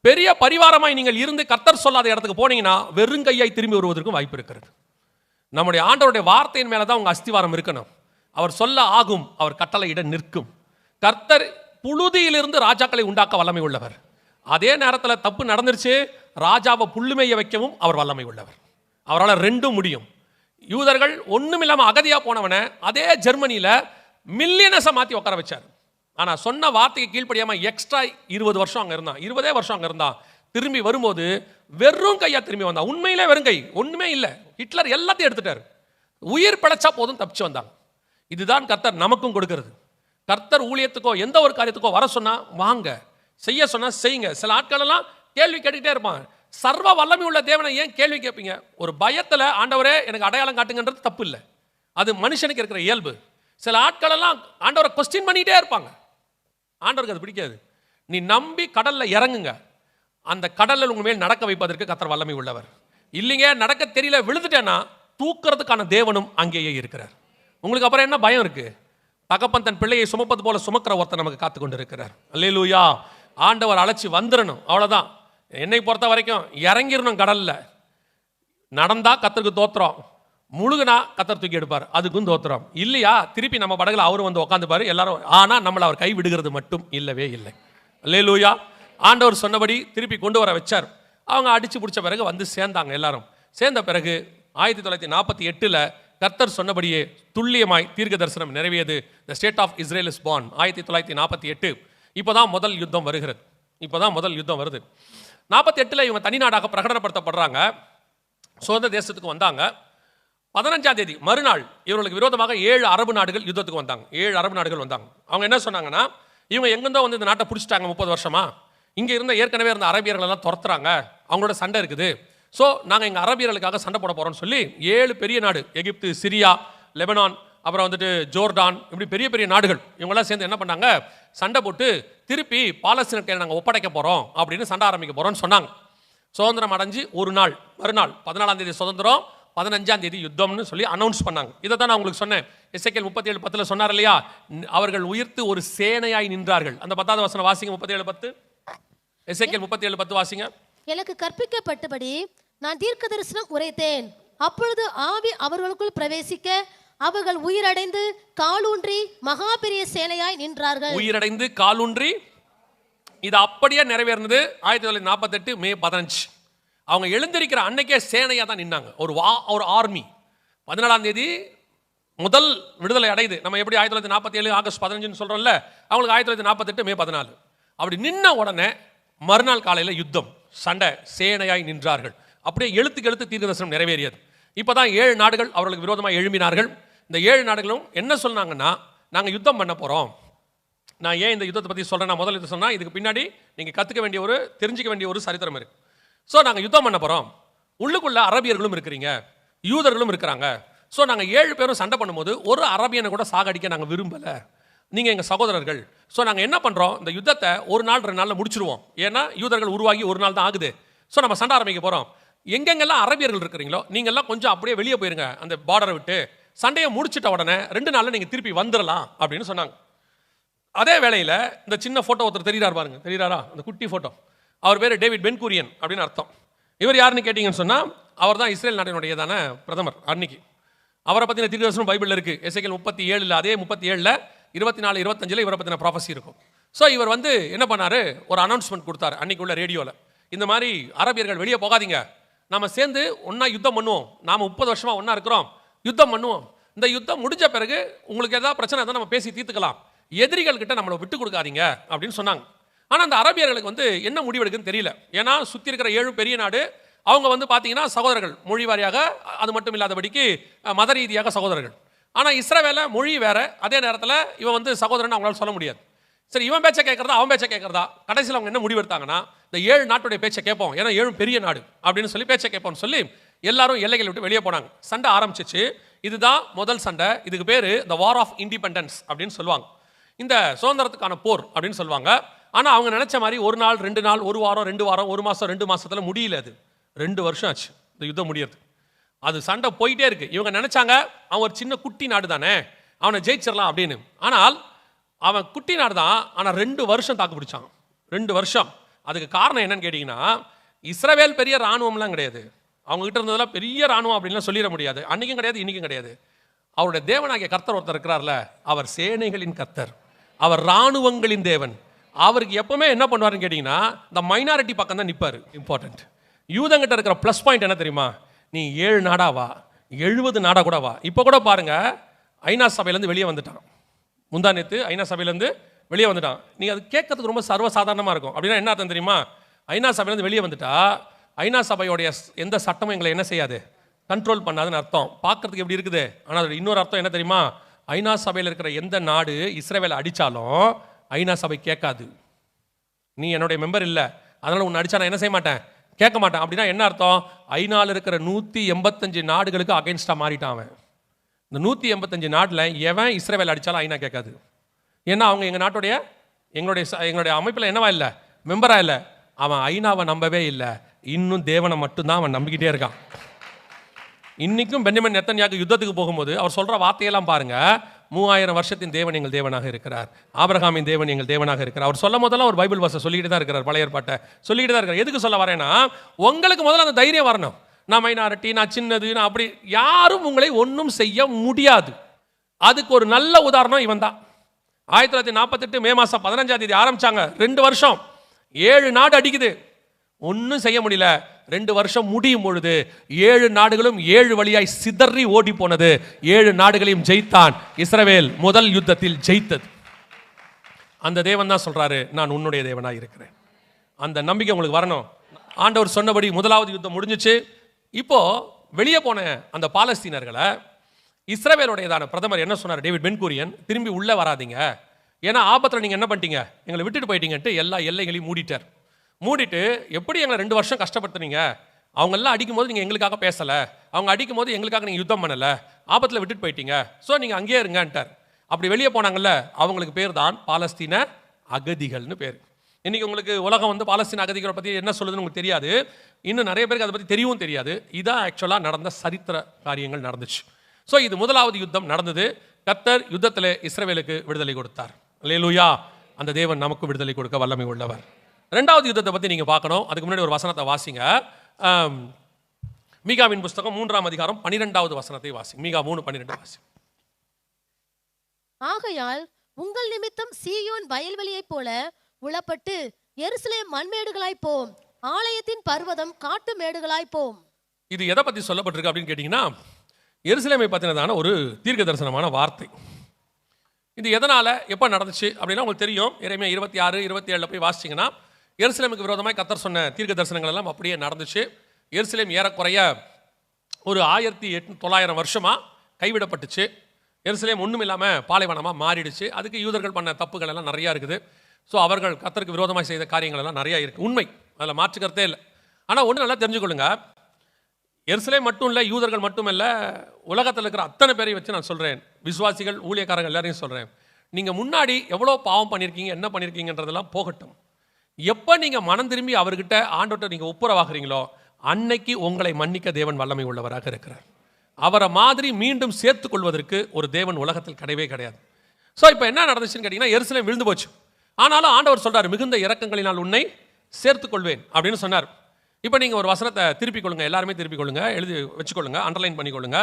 பெரிய பரிவாரமாய் நீங்கள் இருந்து கர்த்தர் சொல்லாத இடத்துக்கு போனீங்கன்னா வெறும் கையாய் திரும்பி வருவதற்கும் வாய்ப்பு இருக்கிறது. நம்முடைய ஆண்டவருடைய வார்த்தையின் மேலதான் உங்க அஸ்திவாரம் இருக்கணும். அவர் சொல்ல ஆகும், அவர் கட்டளையிட நிற்கும். கர்த்தர் புழுதியிலிருந்து ராஜாக்களை உண்டாக்க வல்லமை உள்ளவர். அதே நேரத்தில் தப்பு நடந்துருச்சு, ராஜாவை புல்லுமைய வைக்கவும் அவர் வல்லமை உள்ளவர். அவரால் ரெண்டும் முடியும். யூதர்கள் ஒண்ணும் இல்லாம அகதியா போனவன அதே ஜெர்மனியில மில்லியனஸை மாத்தி உட்கார வச்சார். ஆனா சொன்ன வார்த்தைக்கு கீழ்ப்படியாம எக்ஸ்ட்ரா 20 வருஷம் அங்க இருந்தான், 20 வருஷம் அங்க இருந்தான். திரும்பி வரும்போது வெறும் கையா திரும்பி வந்தான். உண்மையிலே வெறும் கை, ஒண்ணுமே இல்லை. ஹிட்லர் எல்லாத்தையும் எடுத்துட்டார். உயிர் பிழைச்சா போதும் தப்பிச்சு வந்தாங்க. இதுதான் கர்த்தர் நமக்கும் கொடுக்கிறது. கர்த்தர் ஊழியத்துக்கோ எந்த ஒரு காரியத்துக்கோ வர சொன்னா வாங்க, செய்ய சொன்னா செய்யுங்க. சில ஆட்கள் எல்லாம் கேள்வி கேட்டுக்கிட்டே இருப்பான், சர்வ வல்லமை உள்ள தேவனை ஏன் கேள்வி கேட்பீங்க? ஒரு பயத்தில் ஆண்டவரே எனக்கு அடையாளம் காட்டுங்கன்றது தப்பு இல்லை, அது மனுஷனுக்கு இருக்கிற இயல்பு. சில ஆட்கள் எல்லாம் ஆண்டவரை கொஸ்டின் பண்ணிகிட்டே இருப்பாங்க. ஆண்டவருக்கு அது பிடிக்காது. நீ நம்பி கடலில் இறங்குங்க, அந்த கடலில் உங்கள் மேல் நடக்க வைப்பதற்கு கர்த்தர் வல்லமை உள்ளவர். இல்லைங்க நடக்க தெரியல விழுந்துட்டேன்னா தூக்கிறதுக்கான தேவனும் அங்கேயே இருக்கிறார். உங்களுக்கு அப்புறம் என்ன பயம் இருக்கு? தகப்பன் தன் பிள்ளையை சுமப்பது போல சுமக்கிற ஒருத்தர் நமக்கு காத்து கொண்டு இருக்கிறார். அல்லேலூயா. ஆண்டவர் அழைச்சி வந்துடணும், அவ்வளோதான். என்னை பொறுத்த வரைக்கும் இறங்கிடணும் கடலில். நடந்தா கர்த்தருக்கு தோத்திரம், முழுகுனா கர்த்தர் தூக்கி எடுப்பார், அதுக்கும் தோத்திரம். இல்லையா திருப்பி நம்ம படகுல அவரும் வந்து உட்காந்துப்பாரு எல்லாரும். ஆனால் நம்மளை அவர் கை விடுகிறது மட்டும் இல்லவே இல்லை. அல்லேலூயா. ஆண்டவர் சொன்னபடி திருப்பி கொண்டு வர வச்சார். அவங்க அடிச்சு பிடிச்ச பிறகு வந்து சேர்ந்தாங்க. எல்லாரும் சேர்ந்த பிறகு 1948 கர்த்தர் சொன்னபடியே துல்லியமாய் தீர்க்க தரிசனம் நிறைவேறியது. The state of Israel is born. 1948 இப்போதான் முதல் யுத்தம் வருகிறது. இப்போதான் முதல் யுத்தம் வருது. 48 இவங்க தனிநாடாக பிரகடனப்படுத்தப்படுறாங்க. சுதந்திர தேசத்துக்கு வந்தாங்க. 15ஆம் தேதி மறுநாள் இவர்களுக்கு விரோதமாக 7 அரபு நாடுகள் யுத்தத்துக்கு வந்தாங்க. 7 அரபு நாடுகள் வந்தாங்க. அவங்க என்ன சொன்னாங்கன்னா, இவங்க எங்கிருந்தோ வந்து இந்த நாட்டை பிடிச்சிட்டாங்க 30 வருஷமா. இங்கே இருந்த ஏற்கனவே இருந்த அரபியர்கள் எல்லாம் துரத்துறாங்க, அவங்களோட சண்டை இருக்குது. ஸோ நாங்கள் எங்கள் அரபியர்களுக்காக சண்டை போட போகிறோம்னு சொல்லி 7 பெரிய நாடு, எகிப்து, சிரியா, லெபனான், அப்புறம் வந்துட்டு ஜோர்டான், இப்படி பெரிய பெரிய நாடுகள் இவங்கெல்லாம் சேர்ந்து என்ன பண்ணாங்க, சண்டை போட்டு திருப்பி பாலஸ்தீனத்தை நாங்கள் ஒப்படைக்க போகிறோம் அப்படின்னு சண்டை ஆரம்பிக்க போகிறோம்னு சொன்னாங்க. சுதந்திரம் அடைஞ்சு ஒரு நாள் மறுநாள் 14ஆம் தேதி சுதந்திரம், 15ஆம் தேதி யுத்தம்னு சொல்லி அனௌன்ஸ் பண்ணாங்க. இதை தான் நான் உங்களுக்கு சொன்னேன். எசேக்கியேல் 37:10 சொன்னார் இல்லையா, அவர்கள் உயிர்த்து ஒரு சேனையாய் நின்றார்கள். அந்த 10வது வசனம் வாசிங்க. 37:10. எசேக்கியேல் 37:10 வாசிங்க. எனக்கு கற்பிக்கப்பட்டபடி நான் தீர்க்க தரிசனம் உரைத்தேன். அப்பொழுது ஆவி அவர்களுக்குள் பிரவேசிக்க அவர்கள் உயிரடைந்து காலூன்றி மகா பெரிய சேனையாய் நின்றார்கள். உயிரடைந்து காலூன்றி, இது அப்படியே நிறைவேறினது 1948 மே 15. அவங்க எழுந்திருக்கிற அன்னைக்கே சேனையா தான் நின்னாங்க. ஒரு ஆர்மி. 14ஆம் தேதி முதல் விடுதலை அடையுது. நம்ம எப்படி 1947 ஆகஸ்ட் 15 சொல்றோம்ல, அவங்களுக்கு 1948 மே 14. அப்படி நின்ன உடனே மறுநாள் காலையில் யுத்தம், சண்டை, சேனையாய் நின்றார்கள். அப்படியே எழுத்துக்கு எழுத்து தீர்க்க தரிசனம் நிறைவேறியது. இப்போதான் 7 நாடுகள் அவர்களுக்கு விரோதமாக எழும்பினார்கள். இந்த 7 நாடுகளும் என்ன சொன்னாங்கன்னா, நாங்கள் யுத்தம் பண்ண போகிறோம். நான் ஏன் இந்த யுத்தத்தை பற்றி சொல்கிறேன், நான் முதல்ல இது சொன்னால் இதுக்கு பின்னாடி நீங்கள் கற்றுக்க வேண்டிய தெரிஞ்சிக்க வேண்டிய ஒரு சரித்திரம் இருக்குது. ஸோ நாங்கள் யுத்தம் பண்ண போகிறோம், உள்ளுக்குள்ள அரபியர்களும் இருக்கிறீங்க, யூதர்களும் இருக்கிறாங்க. ஸோ நாங்கள் 7 பேரும் சண்டை பண்ணும்போது ஒரு அரபியனை கூட சாகடிக்க நாங்கள் விரும்பலை, நீங்கள் எங்கள் சகோதரர்கள். ஸோ நாங்கள் என்ன பண்ணுறோம், இந்த யுத்தத்தை ஒரு நாள் 2 நாளில் முடிச்சிருவோம். ஏன்னா யூதர்கள் உருவாகி ஒரு நாள் தான் ஆகுது. ஸோ நம்ம சண்டை ஆரம்பிக்க போகிறோம். எங்கெங்கெல்லாம் அரபியர்கள் இருக்கிறீங்களோ நீங்கள்லாம் கொஞ்சம் அப்படியே வெளியே போயிருங்க, அந்த பார்டரை விட்டு. சண்டையை முடிச்சிட்ட உடனே 2 நாளில் நீங்கள் திருப்பி வந்துடலாம் அப்படின்னு சொன்னாங்க. அதே வேளையில் இந்த சின்ன ஃபோட்டோ ஒருத்தர் தெரிகிறார் பாருங்க, தெரிகிறாரா, அந்த குட்டி ஃபோட்டோ, அவர் பேர் டேவிட் பென் குரியன் அப்படின்னு அர்த்தம். இவர் யாருன்னு கேட்டிங்கன்னு சொன்னால், அவர் தான் இஸ்ரேல் நாட்டினுடையதான பிரதமர் அன்னைக்கு. அவரை பற்றின தீர்க்கதரிசனம் பைபிளில் இருக்குது. எசேக்கியேல் 37, அதே 37, 24, 25 இவரை பற்றின ப்ராஃபஸி இருக்கும். ஸோ இவர் வந்து என்ன பண்ணார், ஒரு அனௌன்ஸ்மெண்ட் கொடுத்தாரு அன்னைக்கு உள்ள ரேடியோவில். இந்த மாதிரி அரபியர்கள் வெளியே போகாதீங்க, நம்ம சேர்ந்து ஒன்றா யுத்தம் பண்ணுவோம், நாம் 30 வருஷமாக ஒன்றா இருக்கிறோம், யுத்தம் பண்ணுவோம். இந்த யுத்தம் முடிஞ்ச பிறகு உங்களுக்கு ஏதாவது பிரச்சனை தான் நம்ம பேசி தீர்த்துக்கலாம், எதிரிகள் கிட்ட நம்மளை விட்டு கொடுக்காதீங்க அப்படின்னு சொன்னாங்க. ஆனால் அந்த அரபியர்களுக்கு வந்து என்ன முடிவெடுக்குன்னு தெரியல. ஏன்னா சுற்றி இருக்கிற 7 பெரிய நாடு, அவங்க வந்து பார்த்தீங்கன்னா சகோதரர்கள், மொழி வாரியாக, அது மட்டும் இல்லாதபடிக்கு மத ரீதியாக சகோதரர்கள். ஆனால் இஸ்ரவேல மொழி வேற, அதே நேரத்தில் இவன் வந்து சகோதரன் அவங்களால சொல்ல முடியாது. சரி, இவன் பேச்சை கேட்கறதா அவன் பேச்சை கேட்கறதா? கடைசியில் அவங்க என்ன முடிவெடுத்தாங்கன்னா, இந்த 7 நாட்டுடைய பேச்சை கேட்போம், ஏன்னா 7 பெரிய நாடு அப்படின்னு சொல்லி பேச்சை கேட்போம்னு சொல்லி எல்லாரும் எல்லைகளை விட்டு வெளியே போனாங்க. சண்டை ஆரம்பிச்சிச்சு. இதுதான் முதல் சண்டை. இதுக்கு பேர் த வார் ஆஃப் இண்டிபெண்டன்ஸ் அப்படின்னு சொல்லுவாங்க, இந்த சுதந்திரத்துக்கான போர் அப்படின்னு சொல்லுவாங்க. ஆனால் அவங்க நினைச்ச மாதிரி ஒரு நாள் 2 நாள், ஒரு வாரம் 2 வாரம், ஒரு மாதம் 2 மாதத்தில் முடியல. அது 2 வருஷம் ஆச்சு இந்த யுத்தம் முடியறது. அது சண்டை போயிட்டே இருக்கு. இவங்க நினைச்சாங்க அவன் ஒரு சின்ன குட்டி நாடு தானே, அவனை ஜெயிச்சிடலாம் அப்படின்னு. ஆனால் அவன் குட்டி நாடு தான், ஆனால் 2 வருஷம் தாக்கு பிடிச்சான். 2 வருஷம். அதுக்கு காரணம் என்னன்னு கேட்டிங்கன்னா, இஸ்ரவேல் பெரிய இராணுவம்லாம் கிடையாது, அவங்க கிட்ட இருந்ததெல்லாம் பெரிய இராணுவம் அப்படின்லாம் சொல்லிட முடியாது. அன்னைக்கும் கிடையாது, இன்னைக்கும் கிடையாது. அவருடைய தேவனாகிய கர்த்தர் ஒருத்தர் இருக்கிறார்ல, அவர் சேனைகளின் கர்த்தர், அவர் இராணுவங்களின் தேவன். அவருக்கு எப்பவுமே என்ன பண்ணுவாருன்னு கேட்டிங்கன்னா, இந்த மைனாரிட்டி பக்கம் தான் நிற்பார். இம்பார்ட்டன்ட். யூதங்கிட்ட இருக்கிற ப்ளஸ் பாயிண்ட் என்ன தெரியுமா, நீ 7 நாடா வா, 70 நாடா கூட வா. இப்போ கூட பாருங்க, ஐநா சபையிலேருந்து வெளியே வந்துட்டான். முந்தா நேத்து ஐநா சபையிலேருந்து வெளியே வந்துட்டான். நீங்கள் அது கேட்கறதுக்கு ரொம்ப சர்வசாதாரணமாக இருக்கும். அப்படின்னா என்ன அர்த்தம் தெரியுமா, ஐநா சபையிலேருந்து வெளியே வந்துட்டா ஐநா சபையோடைய எந்த சட்டமும் எங்களை என்ன செய்யாது, கண்ட்ரோல் பண்ணாதுன்னு அர்த்தம். பார்க்கறதுக்கு எப்படி இருக்குது, ஆனால் அதோட இன்னொரு அர்த்தம் என்ன தெரியுமா, ஐநா சபையில் இருக்கிற எந்த நாடு இஸ்ரவேலை அடித்தாலும் ஐநா சபை கேட்காது. நீ என்னுடைய மெம்பர் இல்லை, அதனால் உன்னை அடித்தா நான் என்ன செய்ய மாட்டேன், கேட்க மாட்டான். அப்படின்னா என்ன அர்த்தம்? ஐநாவில் இருக்கிற 185 நாடுகளுக்கு அகைன்ஸ்டாக மாறிட்டான் அவன். இந்த 185 நாட்டில் எவன் இஸ்ரவேல் அடித்தாலும் ஐநா கேட்காது. ஏன்னா அவங்க எங்களுடைய அமைப்பில் என்னவா இல்லை, மெம்பரா இல்லை. அவன் ஐநாவை நம்பவே இல்லை, இன்னும் தேவனை மட்டும்தான் அவன் நம்பிக்கிட்டே இருக்கான். இன்னைக்கும் பென்யமின் நெத்தன்யாகு யுத்தத்துக்கு போகும்போது அவர் சொல்ற வார்த்தையெல்லாம் பாருங்க, 3000 வருஷத்தின் தேவன் எங்கள் தேவனாக இருக்கிறார், ஆபிரகாமின் தேவன் எங்கள் தேவனாக இருக்கிறார். அவர் சொல்லும் போதெல்லாம் ஒரு பைபிள் வசனம் சொல்லிட்டு தான் இருக்கிறார், பழைய ஏற்பாட்டை சொல்லிட்டு தான் இருக்கிறார். எதுக்கு சொல்ல வரேன்னா, உங்களுக்கு முதல்ல அந்த தைரியம் வரணும். நான் மைனாரிட்டி, நான் சின்னது, நான் அப்படி, யாரும் உங்களை ஒன்றும் செய்ய முடியாது. அதுக்கு ஒரு நல்ல உதாரணம் இவன் தான். 1948 மே மாதம் 15ஆம் தேதி ஆரம்பிச்சாங்க. 2 வருஷம் 7 நாடு அடிக்குது, ஒன்றும் செய்ய முடியல. 2 வருஷம் முடியும் பொழுது 7 நாடுகளும் 7 வழியாய் சிதறி ஓடி போனது. 7 நாடுகளையும் ஜெயித்தான். இஸ்ரவேல் முதல் யுத்தத்தில் ஜெயித்தது. அந்த தேவன் தான் சொல்றாரு, நான் உன்னுடைய தேவனாய் இருக்கிறேன். அந்த நம்பிக்கை உங்களுக்கு வரணும். ஆண்டவர் சொன்னபடி முதலாவது யுத்தம் முடிஞ்சிச்சு. இப்போ வெளியே போன அந்த பாலஸ்தீனர்களை இஸ்ரவேலுடையதான பிரதமர் என்ன சொன்னார், டேவிட் பென்கூரியன், திரும்பி உள்ள வராதீங்க, ஏன்னா ஆபத்தில் நீங்க என்ன பண்ணிட்டீங்க, எங்களை விட்டுட்டு போயிட்டீங்கன்ட்டு எல்லா எல்லைகளையும் மூடிட்டார். மூடிட்டு, எப்படி எங்களை 2 வருஷம் கஷ்டப்படுத்துனீங்க, அவங்கெல்லாம் அடிக்கும் போது நீங்கள் எங்களுக்காக பேசலை, அவங்க அடிக்கும் போது எங்களுக்காக நீங்கள் யுத்தம் பண்ணலை, ஆபத்தில் விட்டுட்டு போயிட்டீங்க, ஸோ நீங்கள் அங்கேயே இருங்கன்ட்டார். அப்படி வெளியே போனாங்கல்ல, அவங்களுக்கு பேர் தான் பாலஸ்தீன அகதிகள்னு பேர். இன்னைக்கு உங்களுக்கு உலகம் வந்து பாலஸ்தீன அகதிகளை பற்றி என்ன சொல்லுதுன்னு உங்களுக்கு தெரியாது, இன்னும் நிறைய பேருக்கு அதை பற்றி தெரியவும் தெரியாது. இதான் ஆக்சுவலாக நடந்த சரித்திர காரியங்கள் நடந்துச்சு. ஸோ இது முதலாவது யுத்தம் நடந்தது. கர்த்தர் யுத்தத்தில் இஸ்ரவேலுக்கு விடுதலை கொடுத்தார். அல்லேலூயா. அந்த தேவன் நமக்கு விடுதலை கொடுக்க வல்லமை உள்ளவர். 2வது யுத்தத்தை பற்றி நீங்கள் பார்க்கணும். அதுக்கு முன்னாடி ஒரு வசனத்தை வாசிங்க. மீகாவின் புஸ்தகம் 3ஆம் அதிகாரம் 12வது வசனத்தை வாசி. மீகா 3:12 வாசி. ஆகையால் உங்கள் நிமித்தம் சீயோன் வயல்வெளியைப் போல உளப்பட்டு எருசலேம் மண்மேடுகளாய் போம், ஆலயத்தின் பர்வதம் காட்டு மேடுகளாய் போம். இது எதை பற்றி சொல்லப்பட்டிருக்கு அப்படின்னு கேட்டிங்கன்னா, எருசலேமை பற்றினதான ஒரு தீர்க்க தரிசனமான வார்த்தை. இது எதனால் எப்போ நடந்துச்சு அப்படின்னா உங்களுக்கு தெரியும். எரேமியா 26, 27 போய் வாசிச்சிங்கன்னா, எருசலேமுக்கு விரோதமாக கர்த்தர் சொன்ன தீர்க்க தரிசனங்கள் எல்லாம் அப்படியே நடந்துச்சு. எருசலேம் ஏறக்குறைய ஒரு 1900 வருஷமாக கைவிடப்பட்டுச்சு. எருசலேம் ஒன்றும் இல்லாமல் பாலைவனமாக மாறிடுச்சு. அதுக்கு யூதர்கள் பண்ண தப்புகள் எல்லாம் நிறையா இருக்குது. ஸோ அவர்கள் கர்த்தருக்கு விரோதமாக செய்த காரியங்கள் எல்லாம் நிறையா இருக்குது. உண்மை, அதில் மாற்றுக்கிறதே இல்லை. ஆனால் ஒன்று நல்லா தெரிஞ்சுக்கொள்ளுங்க, எருசலேம் மட்டும் இல்லை, யூதர்கள் மட்டும் இல்லை, உலகத்தில் இருக்கிற அத்தனை பேரையும் வச்சு நான் சொல்கிறேன், விசுவாசிகள், ஊழியக்காரர்கள் எல்லாரையும் சொல்கிறேன், நீங்கள் முன்னாடி எவ்வளோ பாவம் பண்ணியிருக்கீங்க, என்ன பண்ணியிருக்கீங்கன்றதெல்லாம் போகட்டும். எப்போ நீங்கள் மனம் திரும்பி அவர்கிட்ட ஆண்டவர்கிட்ட நீங்கள் ஒப்புரவாகிறீங்களோ அன்னைக்கு உங்களை மன்னிக்க தேவன் வல்லமை உள்ளவராக இருக்கிறார். அவரை மாதிரி மீண்டும் சேர்த்துக் கொள்வதற்கு ஒரு தேவன் உலகத்தில் கிடையவே கிடையாது. ஸோ இப்போ என்ன நடந்துச்சுன்னு கேட்டிங்கன்னா, எருசலேம் விழுந்து போச்சு. ஆனாலும் ஆண்டவர் சொல்கிறார், மிகுந்த இரக்கங்களினால் உன்னை சேர்த்துக் கொள்வேன் அப்படின்னு சொன்னார். இப்போ நீங்கள் ஒரு வசனத்தை திருப்பிக் கொள்ளுங்க, எல்லாருமே திருப்பிக் கொள்ளுங்க, எழுதி வச்சுக்கொள்ளுங்க, அண்டர்லைன் பண்ணிக்கொள்ளுங்க.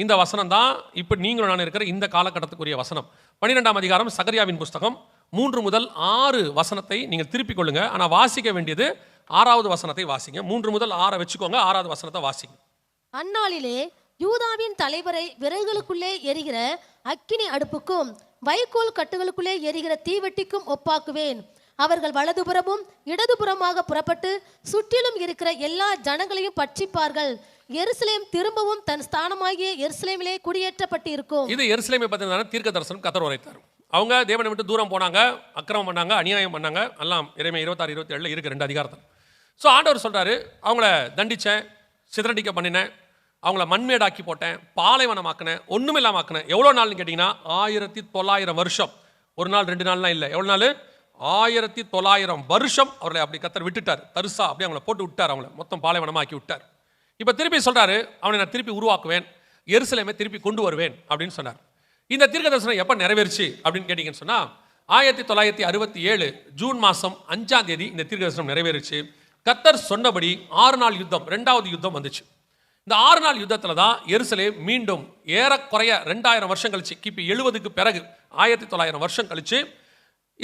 இந்த வசனம் தான் இப்போ நீங்களும் நான் இருக்கிற இந்த காலகட்டத்துக்குரிய வசனம். 12ஆம் அதிகாரம் சகரியாவின் புஸ்தகம் 3 முதல் 6 வசனத்தை நீங்கள் திருப்பிக் கொள்ளுங்க. ஆனால் வாசிக்க வேண்டியது 6வது வசனத்தை வாசிங்க. 3 முதல் 6 வச்சுக்கோங்க, 6வது வசனத்தை வாசிங்க. அந்நாளிலே யூதாவின் தலைவரை விறகுகளுக்குள்ளே எரிகிற அக்கினி அடுப்புக்கும் வைக்கோல் கட்டுகளுக்குள்ளே எரிகிற தீவெட்டிக்கும் ஒப்பாக்குவேன். அவர்கள் வலதுபுறமும் இடதுபுறமாக புறப்பட்டு சுற்றிலும் இருக்கிற எல்லா ஜனங்களையும் பட்சிப்பார்கள். எருசலேம் திரும்பவும் தன் ஸ்தானமாகிய எருசலேமிலே குடியேற்றப்பட்டு இருக்கும். இது எருசலேமை பற்றின தீர்க்க தரிசனம் கர்த்தர் உரைத்தார். அவங்க தேவனை விட்டு தூரம் போனாங்க, அக்கிரமம் பண்ணாங்க, அநியாயம் பண்ணாங்க, எல்லாம் எரேமியா 26, 27 இருக்கு 2 அதிகாரத்தில். ஸோ ஆண்டவர் சொல்றாரு, அவங்கள தண்டிச்சேன், சிதறடிக்க பண்ணினேன், அவங்கள மண்மேடாக்கி போட்டேன், பாலைவனமாக்கினேன், ஒண்ணுமில்லாமாக்கினேன். எவ்வளோ நாள்னு கேட்டிங்கன்னா 1900 வருஷம். ஒரு நாள் 2 நாள்லாம் இல்லை. எவ்வளோ நாள்? 1900 வருஷம் அவர்களை அப்படி கர்த்தர் விட்டுட்டார். தரிசா அப்படி அவங்கள போட்டு விட்டார், அவங்கள மொத்தம் பாலைவனமாக்கி விட்டார். இப்போ திருப்பி சொல்றாரு, அவனை நான் திருப்பி உருவாக்குவேன், எருசலேமை திருப்பி கொண்டு வருவேன் அப்படின்னு சொன்னார். இந்த தீர்க்க தரிசனம் எப்போ நிறைவேறுச்சு அப்படின்னு கேட்டீங்கன்னு சொன்னா, 1967 ஜூன் மாதம் 5ஆம் தேதி இந்த தீர்க்க தரிசனம் நிறைவேறுச்சு. கர்த்தர் சொன்னபடி 6 நாள் யுத்தம், 2வது யுத்தம் வந்துச்சு. இந்த 6 நாள் யுத்தத்தில் தான் எருசலேம் மீண்டும் ஏறக்குறைய 2000 வருஷம் கழிச்சு, கிபி 70க்கு பிறகு 1900 வருஷம் கழிச்சு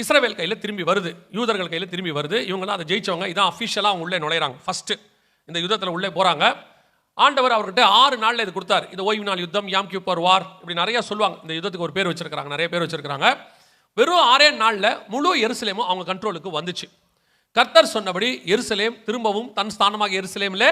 இஸ்ரவேல் கையில் திரும்பி வருது, யூதர்கள் கையில் திரும்பி வருது. இவங்களாம் அதை ஜெயிச்சவங்க. இதான் அஃபிஷியலாக அவங்க உள்ளே நுழையிறாங்க. ஃபர்ஸ்ட் இந்த யுத்தத்தில் உள்ளே போகிறாங்க. ஆண்டவர் அவர்கிட்ட 6 நாளில் இது கொடுத்தார். இது ஓய்வு நாள் யுத்தம், யாம் கிப்பர் வார், இப்படி நிறைய சொல்லுவாங்க. இந்த யுத்தத்துக்கு ஒரு பேர் வச்சிருக்காங்க, நிறைய பேர் வச்சிருக்காங்க. வெறும் 6 நாளில் முழு எருசலேமும் அவங்க கண்ட்ரோலுக்கு வந்துச்சு. கர்த்தர் சொன்னபடி எருசலேம் திரும்பவும் தன் ஸ்தானமாக எருசலேமில்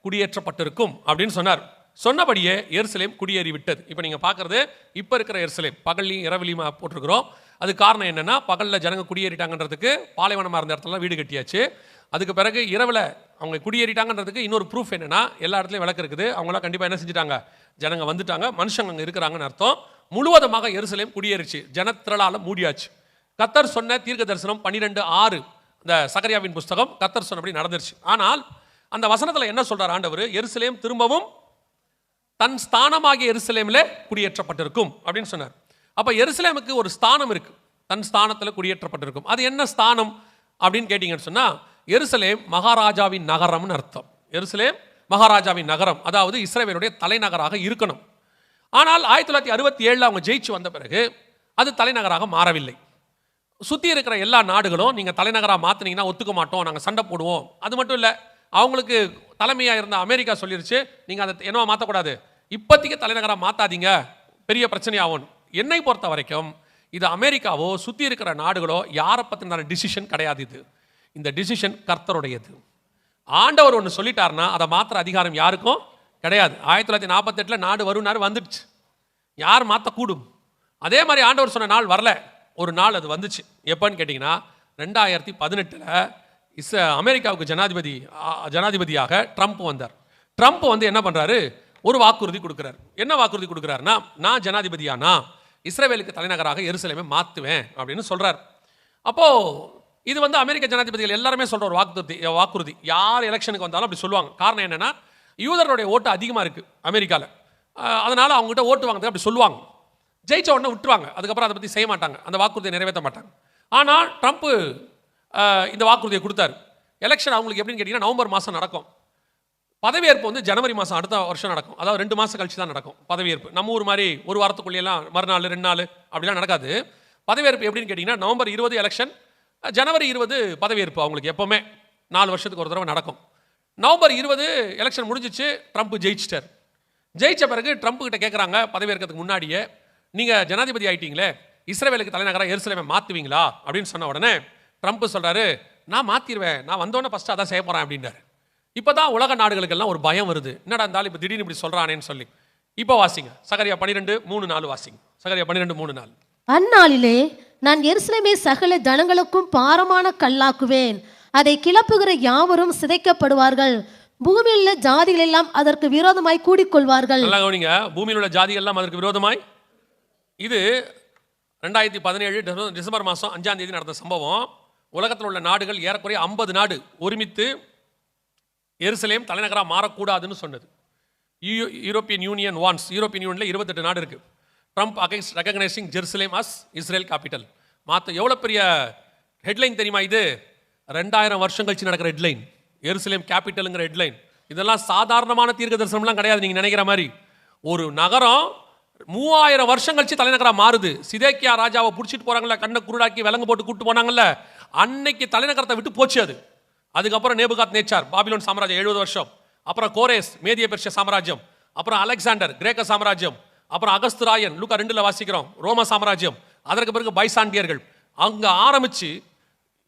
குடியேற்றப்பட்டிருக்கும் அப்படின்னு சொன்னார். சொன்னபடியே எருசலேம் குடியேறி விட்டது. இப்போ நீங்கள் பார்க்குறது இப்போ இருக்கிற எருசலேம், பகல்லையும் இரவிலையும் போட்டிருக்கிறோம். அது காரணம் என்னென்னா, பகலில் ஜனங்க குடியேறிட்டாங்கன்றதுக்கு பாலைவனமாக இருந்த இடத்துலலாம் வீடு கட்டியாச்சு. அதுக்கு பிறகு இரவில் அவங்க குடியேறிட்டாங்கன்றதுக்கு இன்னொரு ப்ரூஃப் என்னன்னா, எல்லா இடத்துலையும் விளக்கு இருக்குது. அவங்களாம் கண்டிப்பாக என்ன செஞ்சுட்டாங்க, ஜனங்க வந்துட்டாங்க, மனுஷங்க அங்கே இருக்கிறாங்கன்னு அர்த்தம். முழுவதுமாக எருசலேம் குடியேறிச்சு, ஜனத்திரளால் மூடியாச்சு. கர்த்தர் சொன்ன தீர்க்க தரிசனம் 12:6 இந்த சகரியாவின் புஸ்தகம், கர்த்தர் சொன்னபடி நடந்துருச்சு. ஆனால் அந்த வசனத்தில் என்ன சொல்றார் ஆண்டவர், எருசலேம் திரும்பவும் தன் ஸ்தானமாகிய எருசலேமில் குடியேற்றப்பட்டிருக்கும் அப்படின்னு சொன்னார். அப்போ எருசலேமுக்கு ஒரு ஸ்தானம் இருக்கு, தன் ஸ்தானத்தில் குடியேற்றப்பட்டிருக்கும். அது என்ன ஸ்தானம் அப்படின்னு கேட்டீங்கன்னு சொன்னா, எருசலேம் மகாராஜாவின் நகரம்னு அர்த்தம். எருசலேம் மகாராஜாவின் நகரம், அதாவது இஸ்ரவேலுடைய தலைநகராக இருக்கணும். ஆனால் 1967 அவங்க ஜெயிச்சு வந்த பிறகு அது தலைநகராக மாறவில்லை. சுற்றி இருக்கிற எல்லா நாடுகளும் நீங்கள் தலைநகராக மாற்றினீங்கன்னா ஒத்துக்க மாட்டோம், நாங்கள் சண்டை போடுவோம். அது மட்டும் இல்லை, அவங்களுக்கு தலைமையாக இருந்த அமெரிக்கா சொல்லிருச்சு, நீங்கள் அதை என்னவா மாற்றக்கூடாது, இப்போதைக்கு தலைநகராக மாற்றாதீங்க, பெரிய பிரச்சனையாகும். என்னை பொறுத்த வரைக்கும் இது அமெரிக்காவோ சுற்றி இருக்கிற நாடுகளோ யாரை பற்றின டிசிஷன் கிடையாது. இந்த டிசிஷன் கர்த்தருடையது. ஆண்டவர் ஒன்று சொல்லிட்டாருன்னா அதை மாற்ற அதிகாரம் யாருக்கும் கிடையாது. 1948 நாடு வரும்னாரு, வந்துடுச்சு. யார் மாற்றக்கூடும்? அதே மாதிரி ஆண்டவர் சொன்ன நாள் வரல, ஒரு நாள் அது வந்துச்சு. எப்போன்னு கேட்டிங்கன்னா 2018 அமெரிக்காவுக்கு ஜனாதிபதியாக ட்ரம்ப் வந்தார். ட்ரம்ப் வந்து என்ன பண்ணுறாரு, ஒரு வாக்குறுதி கொடுக்குறாரு. என்ன வாக்குறுதி கொடுக்குறாருன்னா, நான் ஜனாதிபதியானா இஸ்ரவேலுக்கு தலைநகராக எருசலேமை மாற்றுவேன் அப்படின்னு சொல்கிறார். அப்போது இது வந்து அமெரிக்க ஜனாதிபதிகள் எல்லாருமே சொல்கிற ஒரு வாக்குறுதி. யார் எலெக்ஷனுக்கு வந்தாலும் அப்படி சொல்லுவாங்க. காரணம் என்னென்னா, யூதர்களுடைய ஓட்டு அதிகமாக இருக்குது அமெரிக்காவில், அதனால் அவங்ககிட்ட ஓட்டு வாங்குறதுக்கு அப்படி சொல்லுவாங்க. ஜெயிச்ச உடனே விட்டுருவாங்க, அதுக்கப்புறம் அதை பற்றி செய்ய மாட்டாங்க, அந்த வாக்குறுதியை நிறைவேற்ற மாட்டாங்க. ஆனால் ட்ரம்ப்பு இந்த வாக்குறுதியை கொடுத்தாரு. எலெக்ஷன் அவங்களுக்கு எப்படின்னு கேட்டிங்கன்னா நவம்பர் மாதம் நடக்கும். பதவியேற்பு வந்து ஜனவரி மாதம் அடுத்த வருஷம் நடக்கும். அதாவது 2 மாதம் கழிச்சு தான் நடக்கும் பதவியேற்பு. நம்ம ஊர் மாதிரி ஒரு வாரத்துக்குள்ளேயெல்லாம் மறுநாள் 2 நாள் அப்படிலாம் நடக்காது. பதவியேற்பு எப்படின்னு கேட்டிங்கன்னா நவம்பர் 20 எலெக்ஷன், ஜனவரி 20 பதவியேற்பு. அவங்களுக்கு எப்போவுமே 4 வருஷத்துக்கு ஒரு தடவை நடக்கும். நவம்பர் 20 எலெக்ஷன் முடிஞ்சிச்சு, ட்ரம்ப் ஜெயிச்சிட்டார். ஜெயிச்ச பிறகு ட்ரம்ப் கிட்ட கேட்குறாங்க பதவியேற்கிறதுக்கு முன்னாடியே, நீங்கள் ஜனாதிபதி ஆகிட்டீங்களே, இஸ்ரவேலுக்கு தலைநகராக எருசலேமை மாற்றுவீங்களா அப்படின்னு சொன்ன உடனே ட்ரம்ப் சொல்கிறாரு, நான் மாற்றிடுவேன், நான் வந்தோடனே ஃபஸ்ட்டு அதான் செய்ய போகிறேன் அப்படின்றார். இப்போ தான் உலக நாடுகளுக்கெல்லாம் ஒரு பயம் வருது, என்னடா இருந்தாலும் இப்போ திடீர்னு இப்படி சொல்கிறானேன்னு சொல்லி. இப்போ வாசிங்க சகரியா 12:3-4 வாசிங்க. சகரியா 12:3-4. அந்நாளிலே நான் எருசலேமை சகல ஜனங்களுக்கும் பாரமான கல்லாக்குவேன், அதை கிளப்புகிற யாவரும் சிதைக்கப்படுவார்கள், பூமியில் உள்ள ஜாதிகள் எல்லாம் அதற்கு விரோதமாய் கூடிக்கொள்வார்கள். நல்லா கவனிங்க, பூமியில் உள்ள ஜாதிகள் எல்லாம் அதற்கு விரோதமாய். இது 2017 டிசம்பர் மாதம் 5ஆம் தேதி நடந்த சம்பவம். உலகத்தில் உள்ள நாடுகள் ஏறக்குறைய 50 நாடு ஒருமித்து எருசலேம் தலைநகராக மாறக்கூடாதுன்னு சொன்னது. யூரோப்பியன் யூனியன் வான்ஸ், யூரோப்பியன் யூனியனில் 28 நாடு இருக்குது. Trump against recognising Jerusalem as Israel capital. எவ்வளோ பெரிய ஹெட்லைன் தெரியுமா இது? 2000 வருஷம் கழிச்சு நடக்கிற ஹெட்லைன், எருசலேம் கேபிட்டலுங்கிற ஹெட்லைன். இதெல்லாம் சாதாரணமான தீர்க்க தரிசனம்லாம் கிடையாது நீங்கள் நினைக்கிற மாதிரி. ஒரு நகரம் 3000 வருஷம் கழிச்சு தலைநகராக மாறுது. சிதேக்கியா ராஜாவை பிடிச்சிட்டு போகிறாங்கல்ல, கண்ணை குருடாக்கி விலங்கு போட்டு கூட்டு போனாங்கல்ல, அன்னைக்கு தலைநகரத்தை விட்டு போச்சு அது. அதுக்கப்புறம் நேபுகாத் நேச்சார் பாபிலோன் சாம்ராஜ்யம் 70 வருஷம், அப்புறம் கோரேஸ் மேதிய பெர்ஷிய சாம்ராஜ்யம், அப்புறம் அலெக்சாண்டர் கிரேக்க சாம்ராஜ்யம், அப்புறம் அகஸ்துராயன் லூக்கா 2ல் வாசிக்கிறோம் ரோம சாம்ராஜ்யம், அதற்கு பிறகு பைசாண்டியர்கள், அங்கே ஆரம்பிச்சு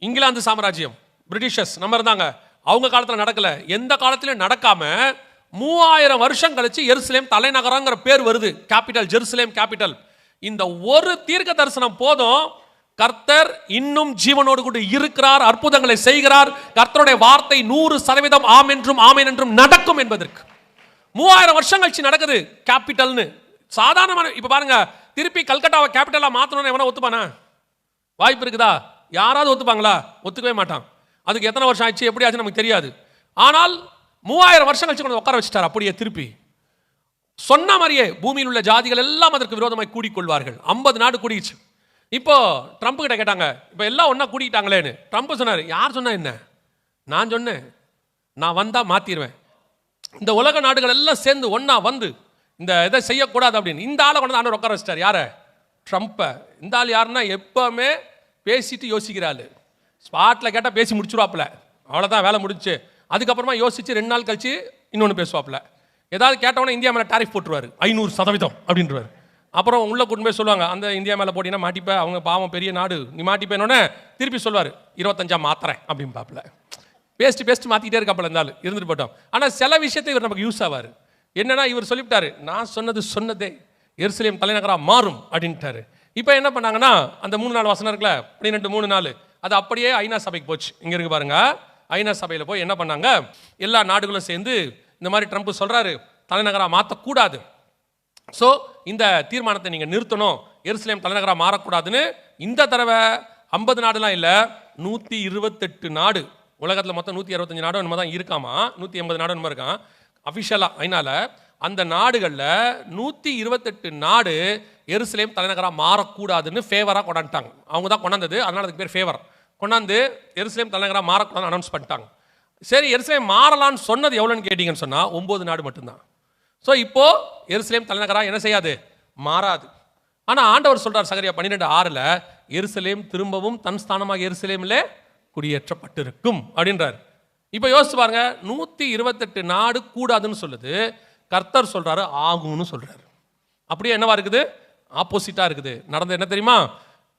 இங்கிலாந்து சாம்ராஜ்யம், பிரிட்டிஷர்ஸ் நம்ம இருந்தாங்க, அவங்க காலத்தில் நடக்கல. எந்த காலத்திலும் நடக்காம 3000 வருஷம் கழிச்சு எருசலேம் தலைநகரங்கிற பேர் வருது, கேபிட்டல், ஜெருசலேம் கேபிட்டல். இந்த ஒரு தீர்க்க தரிசனம் போதும், கர்த்தர் இன்னும் ஜீவனோடு கூட இருக்கிறார், அற்புதங்களை செய்கிறார், கர்த்தருடைய வார்த்தை 100% ஆம் என்றும் ஆமேன் என்றும் நடக்கும் என்பதற்கு. 3000 வருஷம் கழிச்சு நடக்குது கேபிட்டல்னு. சாதாரணமான இப்ப பாருங்க, திருப்பி கல்கட்டாவை கேபிட்டலா மாத்தணும்னு எவனா ஒத்துப்பானா? வாய்ப்பு இருக்குதா? யாராவது ஒத்துப்பாங்களா? ஒத்துக்கவே மாட்டான். அதுக்கு எத்தனை வருஷம் ஆச்சு, எப்படி ஆச்சு நமக்கு தெரியாது. ஆனால் 3000 வருஷம் கழிச்சு கொண்டு உட்கார வச்சுட்டார். அப்படியே திருப்பி சொன்ன மாதிரியே பூமியில் உள்ள ஜாதிகள் எல்லாம் அதற்கு விரோதமாய் கூடிக்கொள்வார்கள். 50 நாடு கூடிச்சு. இப்போ ட்ரம்ப் கிட்ட கேட்டாங்க, இப்போ எல்லாம் ஒன்றா கூட்டிட்டாங்களேன்னு. ட்ரம்ப் சொன்னார், யார் சொன்னா என்ன, நான் சொன்னேன், நான் வந்தா மாத்திடுவேன். இந்த உலக நாடுகள் எல்லாம் சேர்ந்து ஒன்றா வந்து இந்த இதை செய்யக்கூடாது அப்படின்னு இந்த ஆளை கொண்டு ஆண்டவர் உட்கார வச்சிட்டார். யாரை? ட்ரம்ப்பை. இந்த ஆள் யாருன்னா எப்பவுமே பேசிட்டு யோசிக்கிறாள். ஸ்பாட்டில் கேட்டால் பேசி முடிச்சுருவாப்புல, அவ்வளோதான் வேலை முடிச்சு. அதுக்கப்புறமா யோசிச்சு 2 நாள் கழிச்சு இன்னொன்று பேசுவாப்புல. ஏதாவது கேட்டவொன்னே இந்தியா மேலே டாரிஃப் போட்டுருவார், 500% அப்படின்றவார். அப்புறம் உள்ள கொண்டு போய் சொல்லுவாங்க, அந்த இந்தியா மேலே போட்டிங்கன்னா மாட்டிப்ப, அவங்க பாவம் பெரிய நாடு, நீ மாட்டிப்பேனோடனே திருப்பி சொல்வார் 25 மாத்துறேன் அப்படின்னு பாப்பில். பேஸ்ட்டு மாற்றிக்கிட்டே இருக்காப்புல இருந்தாலும் இருந்துட்டு போட்டோம். ஆனால் சில விஷயத்தை இவர் நமக்கு யூஸ் ஆவார். என்னன்னா, இவர் சொல்லிவிட்டாரு, நான் சொன்னதே எருசலேம் தலைநகராக மாறும் அப்படின்ட்டாரு. இப்போ என்ன பண்ணாங்கன்னா, அந்த 3-4 வசனம் இருக்குல்ல, 12-3-4, அது அப்படியே ஐநா சபைக்கு போச்சு. இங்கே இருக்கு பாருங்க, ஐநா சபையில் போய் என்ன பண்ணாங்க, எல்லா நாடுகளும் சேர்ந்து இந்த மாதிரி ட்ரம்ப் சொல்கிறாரு தலைநகராக மாற்றக்கூடாது, ஸோ இந்த தீர்மானத்தை நீங்கள் நிறுத்தணும், எருசலேம் தலைநகராக மாறக்கூடாதுன்னு இந்த தடவை 50 நாடுலாம் இல்லை, 128 நாடு, உலகத்தில் மொத்தம் 165 நாடு நம்ம தான் இருக்காமா, 180 நாடு நம்ம இருக்கான் அஃபிஷியலாக. அதனால் அந்த நாடுகளில் 128 நாடு எருசலேம் தலைநகராக மாறக்கூடாதுன்னு ஃபேவராக கொண்டாந்துட்டாங்க. அவங்க தான் கொண்டாந்தது, அதனால் அதுக்கு பேர் ஃபேவர். கொண்டாந்து எருசலேம் தலைநகராக மாறக்கூடாதுன்னு அனௌன்ஸ் பண்ணிட்டாங்க. சரி, எருசலேம் மாறலான்னு சொன்னது எவ்வளோன்னு கேட்டிங்கன்னு சொன்னால் 9 நாடு மட்டும்தான். ஸோ இப்போது எருசலேம் தலைநகராக என்ன செய்யாது, மாறாது. ஆனால் ஆண்டவர் சொல்கிறார் சகரியா 12:6 எருசலேம் திரும்பவும் தன் ஸ்தானமாக எருசலேமில் குடியேற்றப்பட்டிருக்கும் அப்படின்றார். இப்போ யோசிச்சு பாருங்க, 128 நாடு கூடாதுன்னு சொல்லுது, கர்த்தர் சொல்கிறாரு ஆகும்னு சொல்கிறாரு. அப்படியே என்னவா இருக்குது, ஆப்போசிட்டாக இருக்குது. நடந்தது என்ன தெரியுமா,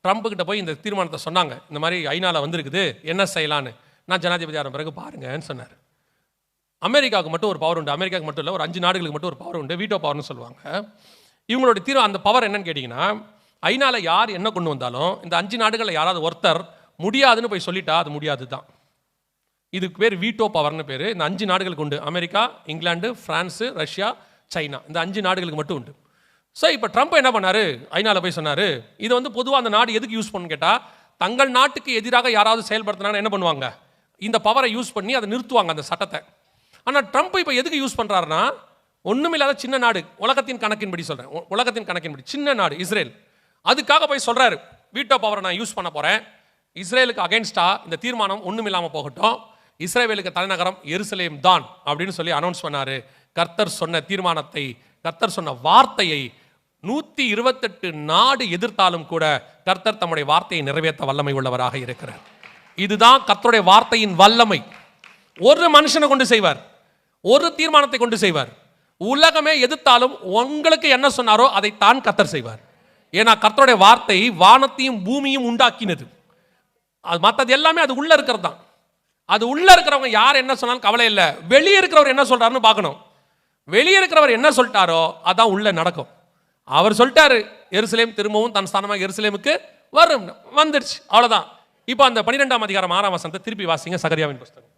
ட்ரம்ப் கிட்ட போய் இந்த தீர்மானத்தை சொன்னாங்க, இந்த மாதிரி ஐநாவில் வந்திருக்குது என்ன செய்யலான்னு. நான் ஜனாதிபதி ஆன பிறகு பாருங்கன்னு சொன்னார். அமெரிக்காவுக்கு மட்டும் ஒரு பவர் உண்டு, அமெரிக்காவுக்கு மட்டும் இல்லை, ஒரு 5 நாடுகளுக்கு மட்டும் ஒரு பவர் உண்டு, வீட்டோ பவர்னு சொல்லுவாங்க. இவங்களுடைய தீர்வு அந்த பவர் என்னன்னு கேட்டிங்கன்னா, ஐநாவில் யார் என்ன கொண்டு வந்தாலும் இந்த 5 நாடுகளில் யாராவது ஒருத்தர் முடியாதுன்னு போய் சொல்லிட்டா அது முடியாது தான். இதுக்கு பேர் வீட்டோ பவர்னு பேர். இந்த 5 நாடுகளுக்கு உண்டு, America, England, France, Russia, China, இந்த 5 நாடுகளுக்கு மட்டும் உண்டு. ஸோ இப்போ ட்ரம்ப் என்ன பண்ணார், ஐநாவில் போய் சொன்னார், இது வந்து பொதுவாக அந்த நாடு எதுக்கு யூஸ் பண்ணு கேட்டால், தங்கள் நாட்டுக்கு எதிராக யாராவது செயல்படுத்தினாங்கன்னா என்ன பண்ணுவாங்க, இந்த பவரை யூஸ் பண்ணி அதை நிறுத்துவாங்க அந்த சட்டத்தை. ஆனால் ட்ரம்ப் இப்போ எதுக்கு யூஸ் பண்ணுறாருன்னா, ஒன்றுமில்லாத சின்ன நாடு, உலகத்தின் கணக்கின்படி சொல்கிறேன், உலகத்தின் கணக்கின்படி சின்ன நாடு இஸ்ரேல், அதுக்காக போய் சொல்கிறாரு வீட்டோ பவரை நான் யூஸ் பண்ண போகிறேன், இஸ்ரேலுக்கு அகைன்ஸ்டாக இந்த தீர்மானம் ஒன்றும் இல்லாமல் போகட்டும், இஸ்ரேலுக்கு தலைநகரம் எருசலேம் தான் அப்படின்னு சொல்லி அனௌன்ஸ் பண்ணார். கர்த்தர் சொன்ன தீர்மானத்தை, கர்த்தர் சொன்ன வார்த்தையை 128 நாடு எதிர்த்தாலும் கூட கர்த்தர் தம்முடைய வார்த்தையை நிறைவேற்ற வல்லமை உள்ளவராக இருக்கிறார். இதுதான் கர்த்தருடைய வார்த்தையின் வல்லமை. ஒரு மனுஷனை கொண்டு செய்வார், ஒரு தீர்மானத்தை கொண்டு செய்வார். உலகமே எதிர்த்தாலும் உங்களுக்கு என்ன சொன்னாரோ அதை தான் கர்த்தர் செய்வார். ஏன்னா கர்த்தருடைய வார்த்தை வானத்தையும் பூமியும் உண்டாக்கினது. அது மற்றது எல்லாமே அது உள்ள இருக்கிறது தான். அது உள்ள இருக்கிறவங்க யார் என்ன சொன்னாலும் கவலை இல்லை, வெளியே இருக்கிறவர் என்ன சொல்றாருன்னு பார்க்கணும். வெளியே இருக்கிறவர் என்ன சொல்லிட்டாரோ அதான் உள்ள நடக்கும். அவர் சொல்லிட்டாரு எருசலேம் திரும்பவும் தன் ஸ்தானமாக எருசலேமுக்கு வரும், வந்துடுச்சு, அவ்வளவுதான். இப்போ அந்த 12ஆம் அதிகாரம் 6ஆம் வசனத்தை திருப்பி வாசிங்க, சகரியாவின் புஸ்தகம்.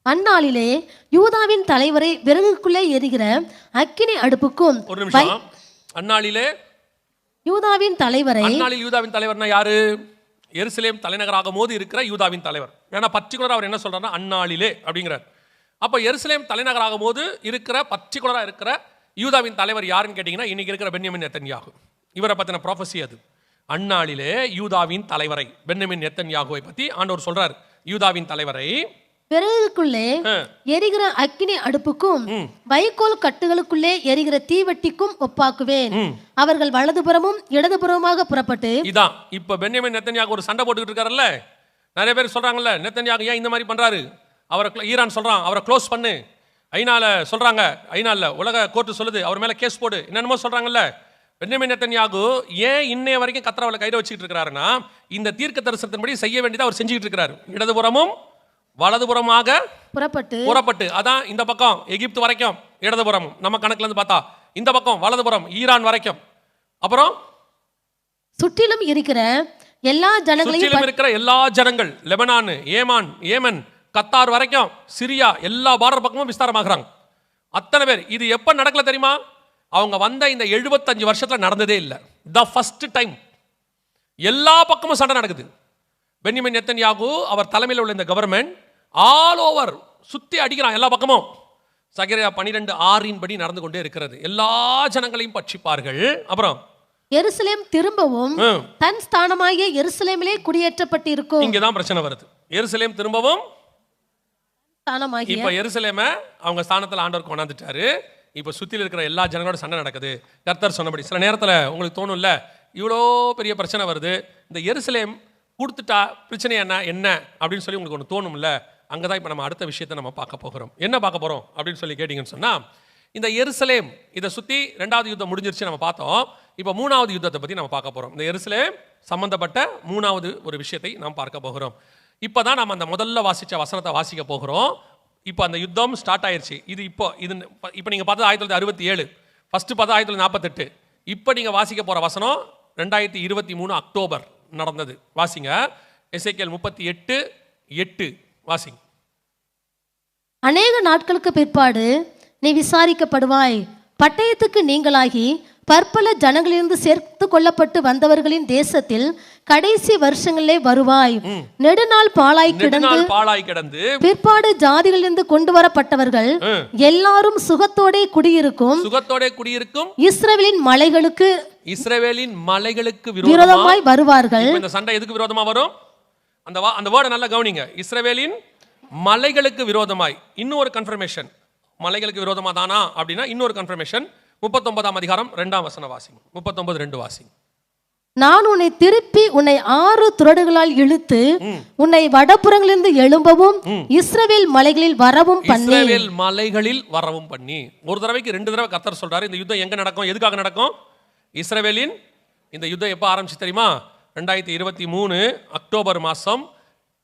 அந்நாளிலே யூதாவின் தலைவரை விறகுக்குள்ளே எரிகிற அக்கினி அடுப்புக்கும். ஒரு நிமிஷம், அந்நாளிலே யூதாவின் தலைவரை, அந்நாளில் யூதாவின் தலைவர்னா யாரு, எருசலேம் தலைநகராக போது இருக்கிற யூதாவின் தலைவர். ஏன்னா பர்டிகுலரா அவர் என்ன சொல்றாருன்னா அந்நாளிலே அப்படிங்கிறார். அப்போ எருசலேம் தலைநகராக போது இருக்கிற பர்டிகுலரா இருக்கிற யூதாவின் தலைவர் யாருன்னு கேட்டீங்கன்னா இன்னைக்கு இருக்கிற பென்யமின் நெத்தன்யாகு. இவரை பத்தின ப்ராஃபஸி அது. அந்நாளிலே யூதாவின் தலைவரை, பென்யமின் நெத்தன்யாகுவை பத்தி ஆண்டவர் சொல்றார். யூதாவின் தலைவரை விறகுக்குள்ளே எரிகிற அக்கினி அடுப்புக்கும் வைக்கோல் கட்டுகளுக்குள்ளே எரிகிற தீவெட்டிக்கும் ஒப்பாக்குவேன். அவர்கள் வலதுபுறமும் இடதுபுறமாக புறப்பட்டு. இதான் இப்ப பென்யமின் நெத்தன்யாகு ஒரு சண்டை போட்டுக்கிட்டு இருக்காருல்ல, நிறைய பேர் சொல்றாங்கல்ல நெத்தன்யாகு ஏன் இந்த மாதிரி பண்றாரு, அவரை ஈரான் சொல்றான் அவரை க்ளோஸ் பண்ணு, ஐநால சொல்றாங்க, ஐநால உலக கோர்ட்டு சொல்லுது அவர் மேல கேஸ் போடு, என்னென்னமோ சொல்றாங்கல்ல. பென்யமின் நெத்தன்யாகு ஏன் இன்னைய வரைக்கும் கத்ராவில் கையில வச்சுக்கிட்டு இருக்காருன்னா, இந்த தீர்க்க தரிசனத்தின்படி செய்ய வேண்டியதை அவர் செஞ்சுக்கிட்டு இருக்காரு. இடதுபுறமும் வலதுபுறமாக புறப்பட்டு, அதான் இந்த பக்கம் எகிப்து வரைக்கும் இடதுபுறம், நம்ம கணக்குல இருந்து பார்த்தா இந்த பக்கம் வலதுபுறம் ஈரான் வரைக்கும், அப்புறம் சுற்றிலும் இருக்கிற எல்லா ஜனங்கள் லெபனான், ஏமன், கத்தார் வரைக்கும், சிரியா, எல்லா பார்டர் பக்கமும் விஸ்தாரமாகறாங்க. அத்தனை பேர். இது எப்ப நடக்கல தெரியுமா, அவங்க வந்த இந்த 75 வருஷத்துல நடந்ததே இல்லை. த ஃபர்ஸ்ட் டைம் எல்லா பக்கமும் சண்டை நடக்குது. பென்யமின் நெத்தன்யாகு அவர் தலைமையில் உள்ள இந்த கவர்மெண்ட் ஆல் ஓவர் சுத்தி அடிக்கிறான் எல்லா பக்கமும். சகரியா 12:6 படி நடந்து கொண்டே இருக்கிறது. எல்லா ஜனங்களையும் பட்சிப்பார்கள். அப்புறம் எருசலேம் திரும்பவும் தன் ஸ்தானமாகிய எருசலேமிலே குடியேற்றப்பட்டிருக்கும். இங்கதான் பிரச்சனை வருது. எருசலேம் திரும்பவும் இப்ப எருசலேமை அவங்க ஸ்தானத்தில் ஆண்டவர் கொண்டாந்துட்டாரு. இப்ப சுத்தில இருக்கிற எல்லா ஜனங்களோட சண்டை நடக்குது. கர்த்தர் சொன்னபடி. சில நேரத்தில் உங்களுக்கு தோணும்ல, இவ்வளோ பெரிய பிரச்சனை வருது, இந்த எருசலேம் கொடுத்துட்டா பிரச்சனை என்ன அப்படின்னு சொல்லி உங்களுக்கு ஒன்று தோணும்ல. அங்கதான் இப்ப நம்ம அடுத்த விஷயத்தை நம்ம பார்க்க போகிறோம். என்ன பார்க்க போறோம் அப்படின்னு சொல்லி கேட்டீங்கன்னு சொன்னா, இந்த எருசலேம் இதை சுத்தி 2வது யுத்தம் முடிஞ்சிருச்சு நம்ம பார்த்தோம். இப்போ 3வது யுத்தத்தை பத்தி நம்ம பார்க்க போறோம். இந்த எருசலேம் சம்பந்தப்பட்ட 3வது ஒரு விஷயத்தை நாம் பார்க்க போகிறோம். இப்போதான் நம்ம அந்த முதல்ல வாசிச்ச வசனத்தை வாசிக்க போகிறோம். இப்போ அந்த யுத்தம் ஸ்டார்ட் ஆயிடுச்சு. இது இப்போ நீங்க பார்த்தது 1967, ஃபர்ஸ்ட் பார்த்தா 1948. இப்போ நீங்க வாசிக்க போற வசனம் 2023 அக்டோபர் நடந்தது. வாசிங்க, எசேக்கியேல் 38:8 வாசிங்க. அநேக நாட்களுக்கு பிற்பாடு நீ விசாரிக்கப்படுவாய். பட்டயத்துக்கு நீங்களாகி பற்பல ஜனங்களிலிருந்து சேர்த்து கொள்ளப்பட்டு வந்தவர்களின் தேசத்தில் கடைசி வருஷங்களிலே வருவாய். நெடுநாள் பாழாய் கிடந்து பிற்பாடு ஜாதிகளிலிருந்து கொண்டு வரப்பட்டவர்கள் எல்லாரும் சுகத்தோடே குடியிருக்கும் இஸ்ரவேலின் மலைகளுக்கு விரோதமாய் வருவார்கள். இந்த சண்டை எதுக்கு விரோதமா வரும்? அந்த வேர்டை நல்லா கவனிங்க. இஸ்ரவேலின் மலைகளுக்கு விரோதமாய். இன்னொரு கன்ஃபர்மேஷன், மலைகளுக்கு விரோதமா தானா அப்படின்னா இன்னொரு கன்ஃபர்மேஷன். 39ஆம் அதிகாரம் 2ஆம் வசனம் வாசிங்க. 39:2 வாசிங்க. நான் உன்னை திருப்பி உன்னை 6 துறடுகளால் இழுத்து உன்னை வடபுறங்களிலிருந்து எழும்பவும் இஸ்ரவேல் மலைகளில் வரவும் பண்ணி. ஒரு தடவைக்கு 2 தடவை கர்த்தர் சொல்றாரு. இந்த யுத்தம் எங்க நடக்கும், எதுக்காக நடக்கும்? இஸ்ரவேலின் இந்த யுத்தம் எப்போ ஆரம்பிச்சு தெரியுமா? 2023 அக்டோபர் மாதம்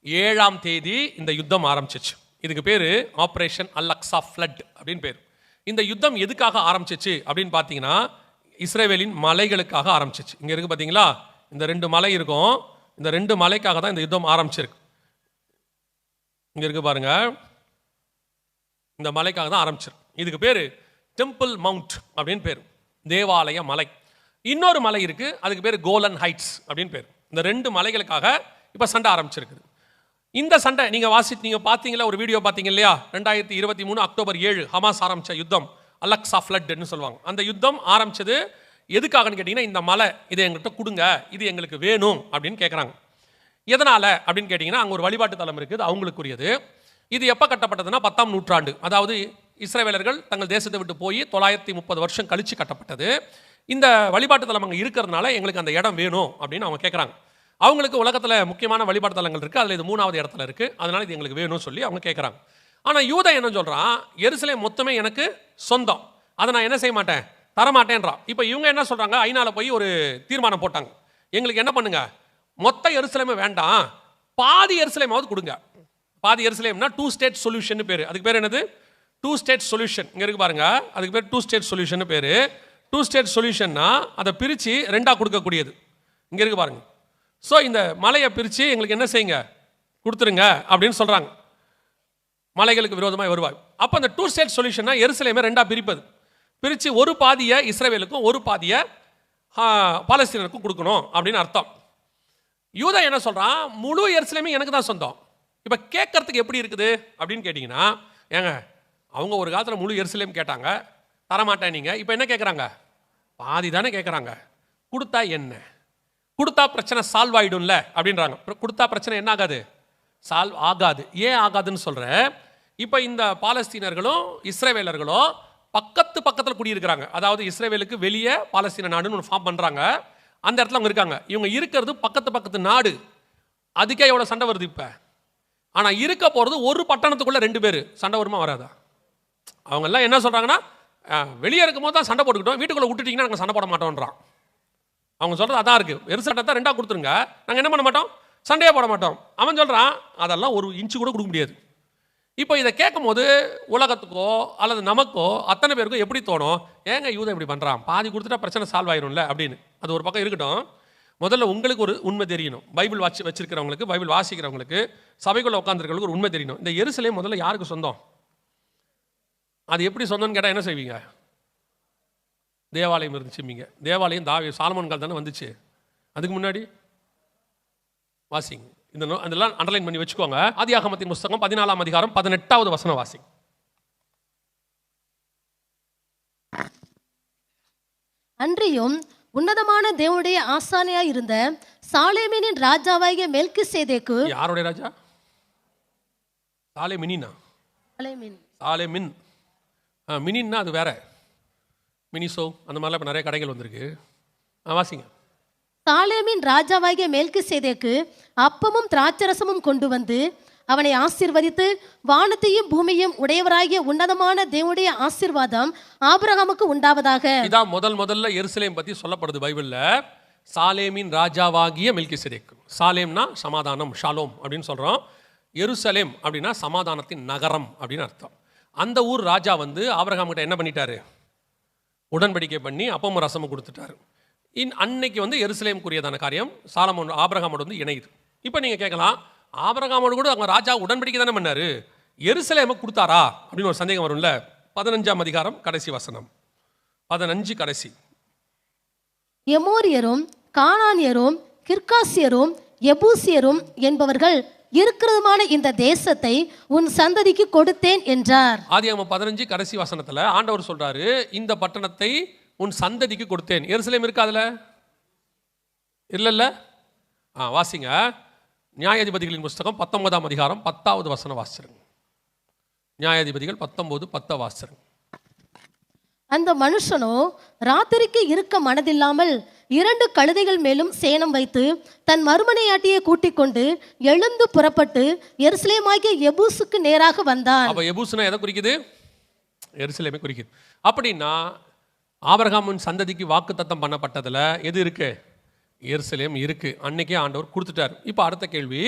7ஆம் தேதி இந்த யுத்தம் ஆரம்பிச்சிச்சு. இதுக்கு பேரு ஆபரேஷன் அல்-அக்ஸா ஃப்ளட் அப்படின்னு பேர். இந்த யுத்தம் எதுக்காக ஆரம்பிச்சிச்சு அப்படின்னு பார்த்தீங்கன்னா இஸ்ரவேலின் மலைகளுக்காக ஆரம்பிச்சிச்சு. இங்கே இருக்கு பார்த்தீங்களா, இந்த 2 மலை இருக்கும். இந்த 2 மலைக்காக தான் இந்த யுத்தம் ஆரம்பிச்சிருக்கு. இங்கே இருக்கு பாருங்க, இந்த மலைக்காக தான் ஆரம்பிச்சிருக்கு. இதுக்கு பேர் டெம்பிள் மவுண்ட் அப்படின்னு பேர், தேவாலய மலை. இன்னொரு மலை இருக்கு, அதுக்கு பேர் கோலன் ஹைட்ஸ் அப்படின்னு பேர். இந்த 2 மலைகளுக்காக இப்போ சண்டை ஆரம்பிச்சிருக்குது. இந்த சண்டை நீங்கள் பார்த்தீங்களா, ஒரு வீடியோ பார்த்தீங்க இல்லையா? 2023 அக்டோபர் 7 ஹமாஸ் ஆரம்பித்த யுத்தம் அல்-அக்ஸா ஃப்ளட்னு சொல்லுவாங்க. அந்த யுத்தம் ஆரம்பிச்சது எதுக்காகன்னு கேட்டிங்கன்னா, இந்த மலை இதை எங்கள்கிட்ட கொடுங்க, இது எங்களுக்கு வேணும் அப்படின்னு கேட்குறாங்க. எதனால் அப்படின்னு கேட்டிங்கன்னா, அங்கே ஒரு வழிபாட்டு தலம் இருக்குது, அவங்களுக்குரியது. இது எப்போ கட்டப்பட்டதுன்னா 10ஆம் நூற்றாண்டு. அதாவது இஸ்ரவேலர்கள் தங்கள் தேசத்தை விட்டு போய் 930 வருஷம் கழித்து கட்டப்பட்டது. இந்த வழிபாட்டு தலம் அங்கே இருக்கிறதுனால எங்களுக்கு அந்த இடம் வேணும் அப்படின்னு அவங்க கேட்குறாங்க. அவங்களுக்கு உலகத்தில் முக்கியமான வழிபாட்டு தலங்கள் இருக்குது, அதில் இது 3ஆவது இடத்துல இருக்குது, அதனால் இது எங்களுக்கு வேணும்னு சொல்லி அவங்க கேட்குறாங்க. ஆனால் யூதா என்ன சொல்கிறான், எருசலேம் மொத்தமே எனக்கு சொந்தம், அதை நான் என்ன செய்ய மாட்டேன், தரமாட்டேன்றான். இப்போ இவங்க என்ன சொல்கிறாங்க, ஐநாவில் போய் ஒரு தீர்மானம் போட்டாங்க, எங்களுக்கு என்ன பண்ணுங்க, மொத்த எருசலேமே வேண்டாம், பாதி எருசலேமாவது கொடுங்க. பாதி எருசலேம்னா 2 ஸ்டேட் சொல்யூஷன் பேர். அதுக்கு பேர் என்னது? 2 ஸ்டேட் சொல்யூஷன். இங்கே இருக்கு பாருங்க, அதுக்கு பேர் 2 ஸ்டேட் சொல்யூஷன் பேர். 2 ஸ்டேட் சொல்யூஷன்னா அதை பிரித்து 2ஆக கொடுக்கக்கூடியது. இங்கே இருக்கு பாருங்க. ஸோ இந்த மலையை பிரித்து எங்களுக்கு என்ன செய்யுங்க, கொடுத்துருங்க அப்படின்னு சொல்கிறாங்க. மலைகளுக்கு விரோதமாக வருவாய். அப்போ அந்த 2 ஸ்டேட் சொல்யூஷன்னா எருசலேமை 2ஆக பிரித்து ஒரு பாதியை இஸ்ரவேலுக்கும் ஒரு பாதியை பாலஸ்தீனருக்கும் கொடுக்கணும் அப்படின்னு அர்த்தம். யூதா என்ன சொல்கிறான், முழு எருசலேமே எனக்கு தான் சொந்தம். இப்போ கேட்கறதுக்கு எப்படி இருக்குது அப்படின்னு கேட்டிங்கன்னா, ஏங்க அவங்க ஒரு காலத்தில் முழு எருசலேம் கேட்டாங்க, தரமாட்டேன் நீங்கள். இப்போ என்ன கேட்குறாங்க, பாதி தானே கேட்குறாங்க, கொடுத்தா என்ன, கொடுத்தா பிரச்சனை சால்வ் ஆகிடும்ல அப்படின்றாங்க. கொடுத்தா பிரச்சனை என்ன ஆகாது, சால்வ் ஆகாது. ஏன் ஆகாதுன்னு சொல்கிறேன். இப்போ இந்த பாலஸ்தீனர்களும் இஸ்ரவேலர்களும் பக்கத்தில் குடியிருக்கிறாங்க. அதாவது இஸ்ரவேலுக்கு வெளியே பாலஸ்தீன நாடுன்னு ஒன்று ஃபார்ம் பண்ணுறாங்க. அந்த இடத்துல அவங்க இருக்காங்க. இவங்க இருக்கிறது பக்கத்து நாடு. அதுக்கே எவ்வளோ சண்டை வருது இப்போ. ஆனால் இருக்க போகிறது ஒரு பட்டணத்துக்குள்ளே 2 பேர். சண்டை வருமா வராதா? அவங்கெல்லாம் என்ன சொல்கிறாங்கன்னா, வெளியே இருக்கும் போது தான் சண்டை போட்டுக்கிட்டோம், வீட்டுக்குள்ளே விட்டுட்டிங்கன்னா நாங்கள் சண்டை போட மாட்டோன்றான். அவங்க சொல்கிறது அதான் இருக்குது, எருசலேத்தை தான் 2ஆக கொடுத்துருங்க, நாங்கள் என்ன பண்ண மாட்டோம், சண்டையே போட மாட்டோம். அவன் சொல்கிறான் அதெல்லாம் 1 இன்ச்சு கூட கொடுக்க முடியாது. இப்போ இதை கேட்கும் போது உலகத்துக்கோ அல்லது நமக்கோ அத்தனை பேருக்கும் எப்படி தோணும், ஏங்க யூதா இப்படி பண்ணுறான், பாதி கொடுத்துட்டா பிரச்சனை சால்வ் ஆயிரும்ல அப்படின்னு. அது ஒரு பக்கம் இருக்கட்டும். முதல்ல உங்களுக்கு ஒரு உண்மை தெரியணும். பைபிள் வச்சிருக்கிறவங்களுக்கு, பைபிள் வாசிக்கிறவங்களுக்கு, சபைக்குள்ளே உட்காந்துருக்கிறவங்களுக்கு ஒரு உண்மை தெரியணும். இந்த எருசலேம் முதல்ல யாருக்கு சொந்தம்? அது எப்படி சொந்தம்னு கேட்டால் என்ன செய்வீங்க? தேவாலயம் இருந்துச்சுங்க. தேவாலயம் சாலமோன் கால் தானே வந்துச்சு. அதுக்கு முன்னாடி வாசிங்க, இதெல்லாம் அண்டர்லைன் பண்ணி வச்சுக்கோங்க. ஆதியாகமத்தின் புஸ்தகம் 14ஆம் அதிகாரம் 18வது வசனம் வாசிங்க. அன்றியும் உன்னதமான தேவனுடைய ஆசானியாய் இருந்த சாலேமினின் ராஜாவாகிய மெல்கிசேதேக்கு. யாருடைய ராஜா? சாலேமினா. சாலேமின். மினின்னா அது வேற, மினிசோ அந்த மாதிரிலாம் இப்போ நிறைய கடைகள் வந்திருக்கு. வாசிங்க. சாலேமின் ராஜாவாகிய மெல்கிசேதேக்கு அப்பமும் திராட்சரசமும் கொண்டு வந்து அவனை ஆசீர்வதித்து, வானத்தையும் பூமியும் உடையவராகிய உன்னதமான தேவனுடைய ஆசீர்வாதம் ஆபிரகாமுக்கு உண்டாவதாக. இதான் முதல்ல எருசலேம் பற்றி சொல்லப்படுது பைபிளில். சாலேமின் ராஜாவாகிய மெல்கிசேதேக்கு. சாலேம்னா சமாதானம், ஷாலோம் அப்படின்னு சொல்கிறோம். எருசலேம் அப்படின்னா சமாதானத்தின் நகரம் அப்படின்னு அர்த்தம். அந்த ஊர் ராஜா வந்து ஆபிரகாம் கிட்ட என்ன பண்ணிட்டாரு, உடன்படிக்கை பண்ணி அப்பமும் ரசமும் கொடுத்துட்டாரு. அன்னைக்கு வந்து எருசலேமுக்குரியதான காரியம் சாலமோன் ஆபிரகாமோடு வந்து இணையுது. இப்போ நீங்கள் கேட்கலாம், ஆபிரகாமோடு கூட அவங்க ராஜா உடன்படிக்கை தானே பண்ணாரு, எருசலேமை கொடுத்தாரா அப்படின்னு ஒரு சந்தேகம் வரும்ல. 15ஆம் அதிகாரம் கடைசி வசனம், 15 கடைசி. எமோரியரும் கானானியரும் கிர்காசியரும் எபூசியரும் என்பவர்கள் இருக்கிறதுமான இந்த தேசத்தை உன் சந்ததிக்கு கொடுத்தேன் என்றார். ஆதியாகமம் 15 கடைசி வசனத்துல ஆண்டவர் சொல்றாரு, இந்த பட்டணத்தை உன் சந்ததிக்கு கொடுத்தேன். எருசலேம் இருக்கா அதுல? இல்ல. வாசிங்க நியாயாதிபதிகளின் புஸ்தகம் 19ஆம் அதிகாரம் 10வது வசனம் வாசிச்சிருங்க. நியாயாதிபதிகள் 19:10 வாசிச்சிருங்க. அந்த மனுஷனோ ராத்திரிக்கு இருக்க மனதில்லாமல் 2 கழுதைகள் மேலும் சேணம் வைத்து தன் மறுமனையாட்டியை கூட்டிக் கொண்டு எழுந்து புறப்பட்டு எருசலேமாகிய எபூசுக்கு நேராக வந்தான். அப்ப எபூசுனா எதை குறிக்குது? எருசலேமை குறிக்குது. அப்படின்னா ஆபிரகாமின் சந்ததிக்கு வாக்குத்தத்தம் பண்ணப்பட்டதுல எது இருக்கு? எருசலேம் இருக்கு. அன்னைக்கே ஆண்டவர் கொடுத்துட்டார். இப்போ அடுத்த கேள்வி,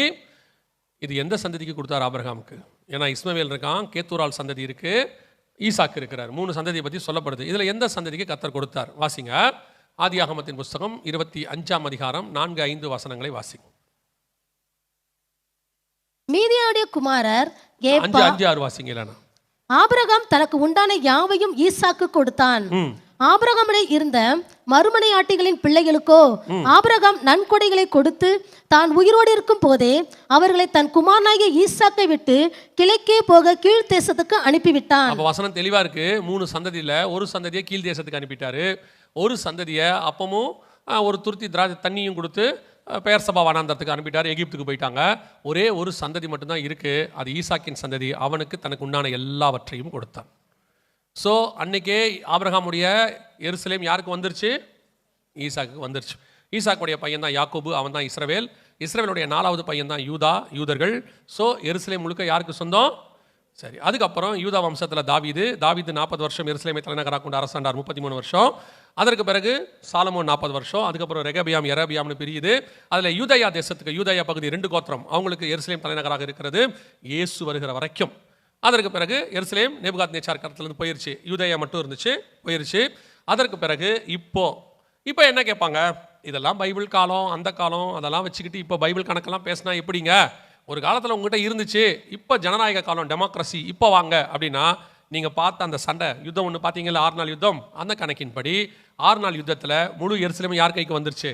இது எந்த சந்ததிக்கு கொடுத்தார் ஆபிரகாமுக்கு? ஏன்னா இஸ்மவேல் இருக்கான், கேத்தூரால் சந்ததி இருக்கு, ஈசாக்கு இருக்கிறார். 3 சந்ததியை பற்றி சொல்லப்படுது. இதுல எந்த சந்ததிக்கு கர்த்தர் கொடுத்தார்? வாசிங்க ஆதியாகமத்தின் புஸ்தகம் 25ஆம் அதிகாரம் 4-5 வசனங்களை வாசிங்க. மீதியாடைய குமாரர் 5-6 வாசிங்க. இல்லைன்னா ஆபிரகாம் தனக்கு உண்டான யாவையும் ஈசாக்கு கொடுத்தான். ஆபிரகாமிலே இருந்த மறுமனையாட்டிகளின் பிள்ளைகளுக்கோ ஆபிரகாம் நன்கொடைகளை கொடுத்து தான் உயிரோடு இருக்கும் போதே அவர்களை தன் குமாரனாகிய ஈசாக்கை விட்டு கிழக்கே போக கீழ் தேசத்துக்கு அனுப்பிவிட்டான். அப்ப வசனம் தெளிவா இருக்கு. 3 சந்ததியில ஒரு சந்ததியை கீழ் தேசத்துக்கு அனுப்பிட்டாரு. ஒரு சந்ததியை அப்பமும் ஒரு துருத்தி திராட்சை தண்ணியும் கொடுத்து பெயர் சபா வனாந்தரத்துக்கு அனுப்பிட்டார். எகிப்துக்கு போயிட்டாங்க. ஒரே ஒரு சந்ததி மட்டும்தான் இருக்கு, அது ஈசாக்கின் சந்ததி. அவனுக்கு தனக்கு உண்டான எல்லாவற்றையும் கொடுத்தான். ஸோ அன்னைக்கே ஆபிரகாமுடைய எருசலேம் யாருக்கு வந்துருச்சு? ஈசாக்கு வந்துருச்சு. ஈசாக்குடைய பையன் தான் யாக்கோபு, அவன் தான் இஸ்ரவேல். இஸ்ரவேலுடைய 4வது பையன் தான் யூதர்கள். ஸோ எருசலேம் முழுக்க யாருக்கு சொந்தம்? சரி. அதுக்கப்புறம் யூதா வம்சத்தில் தாவீது 40 வருஷம் எருசலேமை தலைநகராக கொண்டு அரசாண்டார், 33 வருஷம். அதற்கு பிறகு சாலமோன் 40 வருஷம். அதுக்கப்புறம் ரெகபியாம் எரபியாம்னு பிரியுது. அதில் யூதயா தேசத்துக்கு, யூதயா பகுதி 2 கோத்திரம், அவங்களுக்கு எருசலேம் தலைநகராக இருக்கிறது இயேசு வருகிற வரைக்கும். அதற்கு பிறகு எருசலேம் நேபுகாத்நேச்சார் கரத்திலிருந்து போயிருச்சு, யூதயா மட்டும் இருந்துச்சு, போயிருச்சு. அதற்கு பிறகு இப்போ என்ன கேட்பாங்க? இதெல்லாம் பைபிள் காலம், அந்த காலம், அதெல்லாம் வச்சுக்கிட்டு இப்போ பைபிள் கணக்கெல்லாம் பேசினா எப்படிங்க? ஒரு காலத்தில் உங்ககிட்ட இருந்துச்சு, இப்போ ஜனநாயக காலம், டெமோக்ரஸி, இப்போ வாங்க அப்படின்னா நீங்கள் பார்த்த அந்த சண்டை யுத்தம் ஒன்று பார்த்தீங்கல்ல, 6 நாள் யுத்தம், அந்த கணக்கின்படி 6 நாள் யுத்தத்தில் முழு எருசலேம் யார் கைக்கு வந்துருச்சு?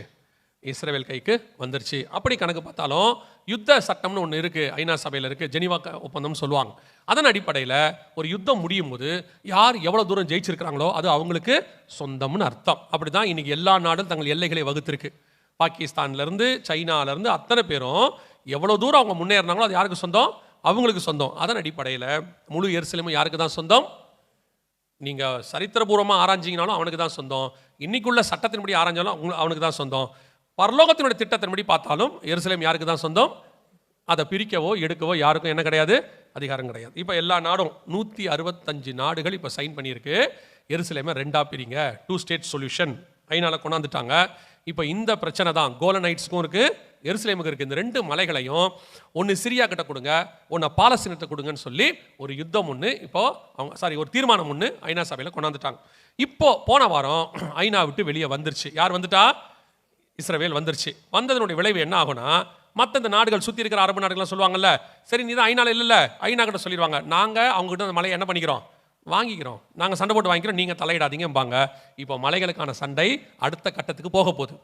இஸ்ரவேல் கைக்கு வந்துருச்சு. அப்படி கணக்கு பார்த்தாலும் யுத்த சட்டம்னு ஒன்று இருக்குது, ஐநா சபையில் இருக்குது, ஜெனீவா ஒப்பந்தம் சொல்லுவாங்க. அதன் அடிப்படையில் ஒரு யுத்தம் முடியும் போது யார் எவ்வளோ தூரம் ஜெயிச்சிருக்கிறாங்களோ அது அவங்களுக்கு சொந்தம்னு அர்த்தம். அப்படி தான் இன்றைக்கி எல்லா நாடும் தங்கள் எல்லைகளை வகுத்திருக்கு. பாகிஸ்தான்லேருந்து சைனாலேருந்து அத்தனை பேரும் எவ்வளோ தூரம் அவங்க முன்னேறினாங்களோ அது யாருக்கு சொந்தம்? அவங்களுக்கு சொந்தம். அதன் அடிப்படையில் முழு எருசலேமும் யாருக்கு தான் சொந்தம்? நீங்கள் சரித்திரபூர்வமாக ஆராய்ஞ்சிங்கனாலும் அவனுக்கு தான் சொந்தம். இன்னைக்குள்ள சட்டத்தின்படி ஆராய்ஞ்சாலும் அவனுக்கு தான் சொந்தம். பரலோகத்தினுடைய திட்டத்தின்படி பார்த்தாலும் எருசலேம் யாருக்கு தான் சொந்தம்? அதை பிரிக்கவோ எடுக்கவோ யாருக்கும் என்ன கிடையாது? அதிகாரம் கிடையாது. இப்போ எல்லா நாடும் 165 நாடுகள் இப்போ சைன் பண்ணியிருக்கு, எருசலேமை 2ஆ பிரிங்க, 2 ஸ்டேட் சொல்யூஷன் ஐநால கொண்டாந்துட்டாங்க. இப்போ இந்த பிரச்சனை தான் கோலனைட்ஸ்க்கும் இருக்குது, எருசலேமுக்கு இருக்குது. இந்த 2 மலைகளையும் ஒன்று சிரியா கிட்ட கொடுங்க, ஒன்று பாலஸ்தீனத்தை கொடுங்கன்னு சொல்லி ஒரு யுத்தம் ஒன்று ஒரு தீர்மானம் ஒன்று ஐநா சபையில் கொண்டாந்துட்டாங்க. இப்போ போன வாரம் ஐநா விட்டு வெளியே வந்துருச்சு. யார் வந்துட்டா? இஸ்ரவேல் வந்துருச்சு. வந்ததனுடைய விளைவு என்ன ஆகும்னா, மற்ற இந்த நாடுகள் சுற்றி இருக்கிற அரபு நாடுகள்லாம் சொல்லுவாங்கல்ல, சரி நீ தான் ஐநால இல்லை, ஐநா கிட்ட சொல்லிடுவாங்க, நாங்கள் அவங்ககிட்ட அந்த மலையை என்ன பண்ணிக்கிறோம்? வாங்கிக்கிறோம், நாங்கள் சண்டை போட்டு வாங்கிக்கிறோம், நீங்கள் தலையிடாதீங்கம்பாங்க. இப்போ மலைகளுக்கான சண்டை அடுத்த கட்டத்துக்கு போக போகுது.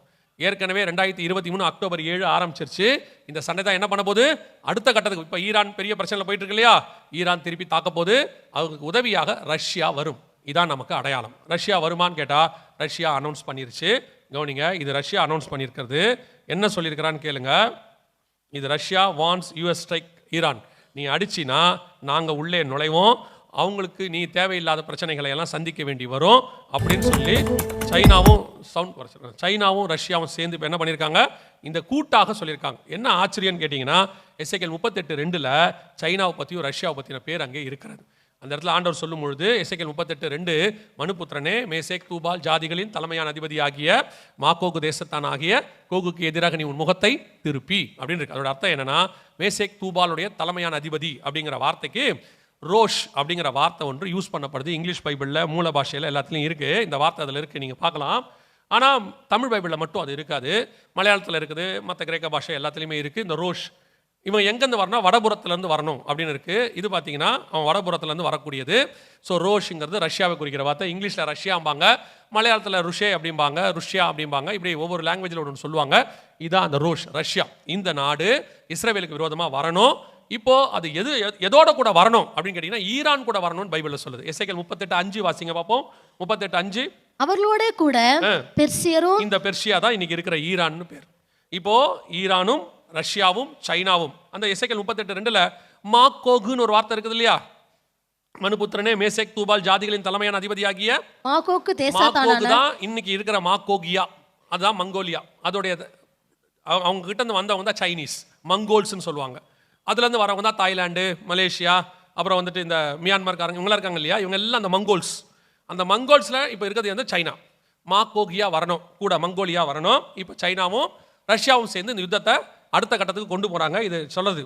ஏற்கனவே 2023 அக்டோபர் 7 ஆரம்பிச்சிருச்சு. இந்த சண்டை தான் என்ன பண்ண போகுது? அடுத்த கட்டத்துக்கு. இப்போ ஈரான் பெரிய பிரச்சனையில் போயிட்டு இருக்கு இல்லையா, ஈரான் திருப்பி தாக்க போகுது. அவங்களுக்கு உதவியாக ரஷ்யா வரும். இதான் நமக்கு அடையாளம். ரஷ்யா வருமானு கேட்டால் ரஷ்யா அனௌன்ஸ் பண்ணிருச்சு. கவனிங்க, இது ரஷ்யா அனௌன்ஸ் பண்ணியிருக்கிறது. என்ன சொல்லியிருக்கிறான்னு கேளுங்க. இது ரஷ்யா வான்ஸ் யூஎஸ் ஸ்ட்ரைக் ஈரான். நீ அடிச்சினா நாங்கள் உள்ளே நுழைவோம், அவங்களுக்கு நீ தேவையில்லாத பிரச்சனைகளை எல்லாம் சந்திக்க வேண்டி வரும் அப்படின்னு சொல்லி சைனாவும் ரஷ்யாவும் சேர்ந்து இப்போ என்ன பண்ணியிருக்காங்க? இந்த கூட்டாக சொல்லியிருக்காங்க. என்ன ஆச்சரியம்னு கேட்டிங்கன்னா, எசேக்கியேல் 38:2 சைனாவை பற்றியும் ரஷ்யாவை பற்றின பேர் அங்கே இருக்கிறது. அந்த இடத்துல ஆண்டவர் சொல்லும் பொழுது எசேக்கியேல் 38:2 மனுபுத்திரனே, மேசேக் தூபால் ஜாதிகளின் தலைமையான அதிபதி ஆகிய மாகோகு தேசத்தான் ஆகிய கோகுக்கு எதிராக நீ உன் முகத்தை திருப்பி அப்படின்னு இருக்கு. அதோட அர்த்தம் என்னன்னா, மேசேக் தூபாலுடைய தலைமையான அதிபதி அப்படிங்கிற வார்த்தைக்கு ரோஷ் அப்படிங்கிற வார்த்தை ஒன்று யூஸ் பண்ணப்படுது. இங்கிலீஷ் பைபிளில் மூல பாஷையில் எல்லாத்துலேயும் இருக்குது இந்த வார்த்தை, அதில் இருக்குது, நீங்கள் பார்க்கலாம். ஆனால் தமிழ் பைபிளில் மட்டும் அது இருக்காது. மலையாளத்தில் இருக்குது, மற்ற கிரேக்க பாஷை எல்லாத்துலேயுமே இருக்குது. இந்த ரோஷ் இவன் எங்கேருந்து வரணும், வடபுறத்துலேருந்து வரணும் அப்படின்னு இருக்குது. இது பார்த்தீங்கன்னா அவன் வடபுறத்துலேருந்து வரக்கூடியது. ஸோ ரோஷ்ங்கிறது ரஷ்யாவை குறிக்கிற வார்த்தை. இங்கிலீஷில் ரஷ்யாம்பாங்க, மலையாளத்தில் ருஷே அப்படிம்பாங்க, ருஷ்யா அப்படிம்பாங்க. இப்படி ஒவ்வொரு லாங்குவேஜில் ஒன்று சொல்லுவாங்க. இதான் அந்த ரோஷ், ரஷ்யா. இந்த நாடு இஸ்ரவேலுக்கு விரோதமாக வரணும். இப்போ அது எதோட கூட வரணும் அப்படின்னு கேட்டீங்கன்னா ஈரான் கூட வரணும்னு பைபிளில் சொல்லுது. எசேக்கியேல் 38:5 வாசிங்க பார்ப்போம். 38:5. அவர்களோட கூட பெர்சியரும், இந்த பெர்சியா தான் இன்னைக்கு இருக்கிற ஈரான்னு பேர். இப்போ ஈரானும் ரஷ்யாவும் சைனாவும் அந்த எசேக்கியேல் 38:2 மாக்கோகுன்னு ஒரு வார்த்தை இருக்குது இல்லையா? மனுபுத்திரனே, மேசேக் தூபால் ஜாதிகளின் தலைமையான அதிபதியாகிய மாகோகு மாக்கோகு தான் இன்னைக்கு இருக்கிற மாக்கோகியா. அதுதான் மங்கோலியா. அதோடைய அவங்க கிட்ட இருந்து வந்தவங்க தான் சைனீஸ், மங்கோல்ஸ்ன்னு சொல்லுவாங்க. அதுலேருந்து வரவங்க தான் தாய்லாந்து, மலேசியா, அப்புறம் வந்துட்டு இந்த மியான்மர்காரங்க இவங்களாம் இருக்காங்க இல்லையா? இவங்க எல்லாம் அந்த மங்கோல்ஸ். அந்த மங்கோல்ஸில் இப்போ இருக்கிறது வந்து சைனா. மாக்கோகியா வரணும், கூட மங்கோலியா வரணும். இப்போ சைனாவும் ரஷ்யாவும் சேர்ந்து இந்த யுத்தத்தை அடுத்த கட்டத்துக்கு கொண்டு போகிறாங்க. இது சொல்லுது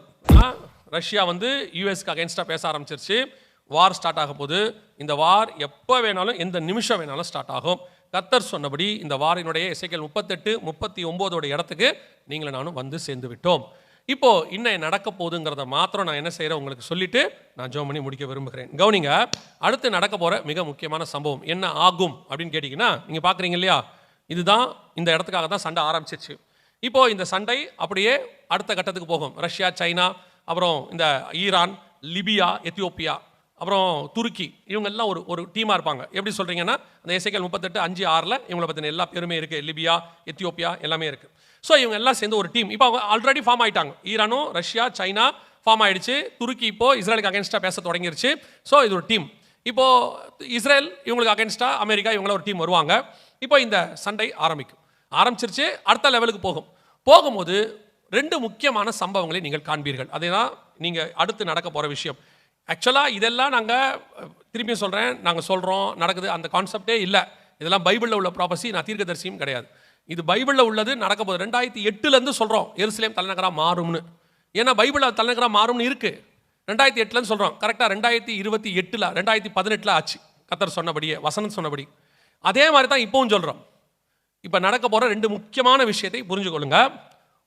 ரஷ்யா வந்து யூஎஸ்க்கு அகேன்ஸ்டாக பேச ஆரம்பிச்சிருச்சு. வார் ஸ்டார்ட் ஆக போது. இந்த வார் எப்போ வேணாலும் எந்த நிமிஷம் வேணாலும் ஸ்டார்ட் ஆகும். கர்த்தர் சொன்னபடி இந்த வாரினுடைய எசேக்கியேல் 38:39 இடத்துக்கு நீங்களும் நானும் வந்து சேர்ந்து விட்டோம். இப்போ இன்னும் நடக்க போகுதுங்கிறத மாத்திரம் நான் என்ன செய்கிறேன் உங்களுக்கு சொல்லிட்டு நான் ஜெபம் பண்ணி முடிக்க விரும்புகிறேன். கவனிங்க, அடுத்து நடக்க போகிற மிக முக்கியமான சம்பவம் என்ன ஆகும் அப்படின்னு கேட்டிங்கன்னா, நீங்கள் பார்க்குறீங்க இல்லையா, இதுதான் இந்த இடத்துக்காக தான் சண்டை ஆரம்பிச்சிச்சு. இப்போ இந்த சண்டை அப்படியே அடுத்த கட்டத்துக்கு போகும். ரஷ்யா, சைனா, அப்புறம் இந்த ஈரான், லிபியா, எத்தியோப்பியா, அப்புறம் துருக்கி, இவங்க எல்லாம் ஒரு டீமாக இருப்பாங்க. எப்படி சொல்கிறீங்கன்னா அந்த எசேக்கியேல் 38:5-6 இவங்களை பற்றின எல்லா பேருமே இருக்குது. லிபியா, எத்தியோப்பியா எல்லாமே இருக்குது. ஸோ இவங்க எல்லாம் சேர்ந்து ஒரு டீம். இப்போ அவங்க ஆல்ரெடி ஃபார்ம் ஆகிட்டாங்க. ஈரானும் ரஷ்யா, சைனா ஃபார்ம் ஆகிடுச்சு. துருக்கி இப்போ இஸ்ரேலுக்கு அகேன்ஸ்டாக பேச தொடங்கிருச்சு. ஸோ இது ஒரு டீம். இப்போது இஸ்ரேல் இவங்களுக்கு அகேன்ஸ்டாக அமெரிக்கா இவங்கள ஒரு டீம் வருவாங்க. இப்போ இந்த சண்டை ஆரம்பிச்சிருச்சு. அடுத்த லெவலுக்கு போகும்போது 2 முக்கியமான சம்பவங்களை நீங்கள் காண்பீர்கள். அதே தான் நீங்கள் அடுத்து நடக்க போகிற விஷயம். ஆக்சுவலாக இதெல்லாம் நாங்கள் திரும்பியும் சொல்கிறேன், நாங்கள் சொல்கிறோம் நடக்குது, அந்த கான்செப்டே இல்லை. இதெல்லாம் பைபிளில் உள்ள ப்ராபசி, நான் தீர்க்கதரிசியும் கிடையாது. இது பைபிளில் உள்ளது, நடக்க போகுது. 2008 சொல்கிறோம் எருசலேம் தலைநகராக மாறும்னு. ஏன்னா பைபிளில் தலைநகராக மாறும்னு இருக்குது. 2008 சொல்கிறோம். கரெக்டாக 2028 2018 ஆச்சு. கர்த்தர் சொன்னபடியே, வசனம் சொன்னபடி. அதே மாதிரி தான் இப்போவும் சொல்கிறோம். இப்போ நடக்க போகிற 2 முக்கியமான விஷயத்தை புரிஞ்சு கொள்ளுங்க.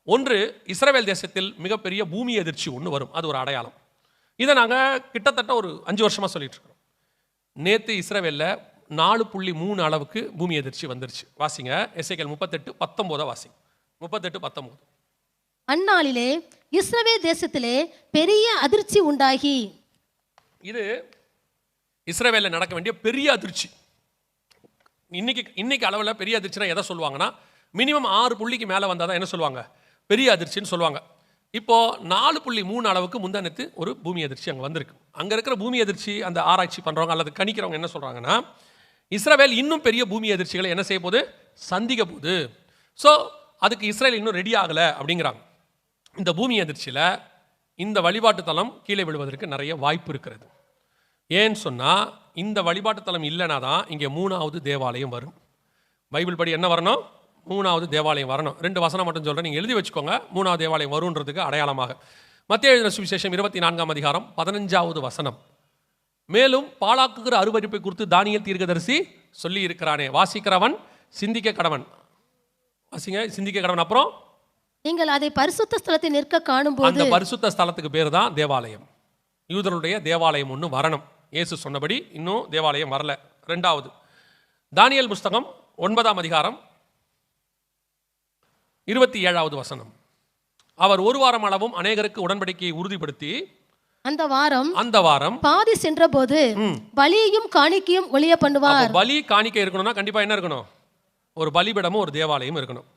ஒன்று, இஸ்ரவேல் தேசத்தில் மிகப்பெரிய பூமி எதிர்ச்சி ஒன்று வரும். அது ஒரு அடையாளம். இதை நாங்கள் கிட்டத்தட்ட ஒரு 5 வருஷமாக சொல்லிட்டு இருக்கிறோம். நேற்று இஸ்ரவேலில் 4.3 அளவுக்கு பூமி எதிர்ச்சி வந்துருச்சு. வாசிங்க எசேக்கியேல் 38:19 வாசிங்க. 38:19. அந்நாளிலே இஸ்ரவேல் தேசத்திலே பெரிய அதிர்ச்சி உண்டாகி. இது இஸ்ரவேலில் நடக்க வேண்டிய பெரிய அதிர்ச்சி. இன்னைக்கு அளவில் பெரிய அதிர்ச்சினா எதை சொல்லுவாங்கன்னா, மினிமம் 6 புள்ளிக்கு மேலே வந்தால் தான் என்ன சொல்லுவாங்க, பெரிய அதிர்ச்சின்னு சொல்லுவாங்க. இப்போது 4.3 அளவுக்கு முந்தானத்து ஒரு பூமி அதிர்ச்சி அங்கே வந்திருக்கு. அங்கே இருக்கிற பூமி அதிர்ச்சி அந்த ஆராய்ச்சி பண்ணுறவங்க அல்லது கணிக்கிறவங்க என்ன சொல்கிறாங்கன்னா, இஸ்ரவேல் இன்னும் பெரிய பூமி அதிர்ச்சிகளை என்ன செய்ய போகுது, சந்திக்க போகுது. ஸோ அதுக்கு இஸ்ரேல் இன்னும் ரெடி ஆகலை அப்படிங்கிறாங்க. இந்த பூமி அதிர்ச்சியில் இந்த வழிபாட்டு தலம் கீழே விழுவதற்கு நிறைய வாய்ப்பு இருக்கிறது. ஏன்னு சொன்னால் இந்த வழிபாட்டு தலம் இல்லைனா தான் இங்கே 3வது தேவாலயம் வரும். பைபிள் படி என்ன வரணும், 3வது தேவாலயம் வரணும். 2 வசனம் மட்டும் சொல்கிறேன், நீங்கள் எழுதி வச்சுக்கோங்க. 3வது தேவாலயம் வருன்றதுக்கு அடையாளமாக மத்தேயு எழுதின சுவிசேஷம் 24 வசனம். மேலும் பாழாக்குகிற அருவருப்பை குறித்து தானியேல் தீர்க்கதரிசி சொல்லி இருக்கிறானே, வாசிக்கிறவன் சிந்திக்க கடவன். வாசிங்க, சிந்திக்க கடவன். அப்புறம் நீங்கள் அதை பரிசுத்த ஸ்தலத்தில் நிற்க காணும்போது, அந்த பரிசுத்த ஸ்தலத்துக்கு பேர் தான் தேவாலயம். யூதர்களுடைய தேவாலயம் ஒன்று வரணும். இயேசு சொன்னபடி இன்னும் தேவாலயம் வரல. 2வது தானியேல் புஸ்தகம் 9 வசனம். அவர் 1 வாரம் அளவும் அநேகருக்கு உடன்படிக்கையை உறுதிப்படுத்தி அந்த வாரம் பாதி சென்ற போது பலியையும் காணிக்கையும் ஒளிய பண்ணுவார். பலி காணிக்கை இருக்கணும்னா கண்டிப்பா என்ன இருக்கணும், ஒரு பலிபீடமும் ஒரு தேவாலயம் இருக்கணும்.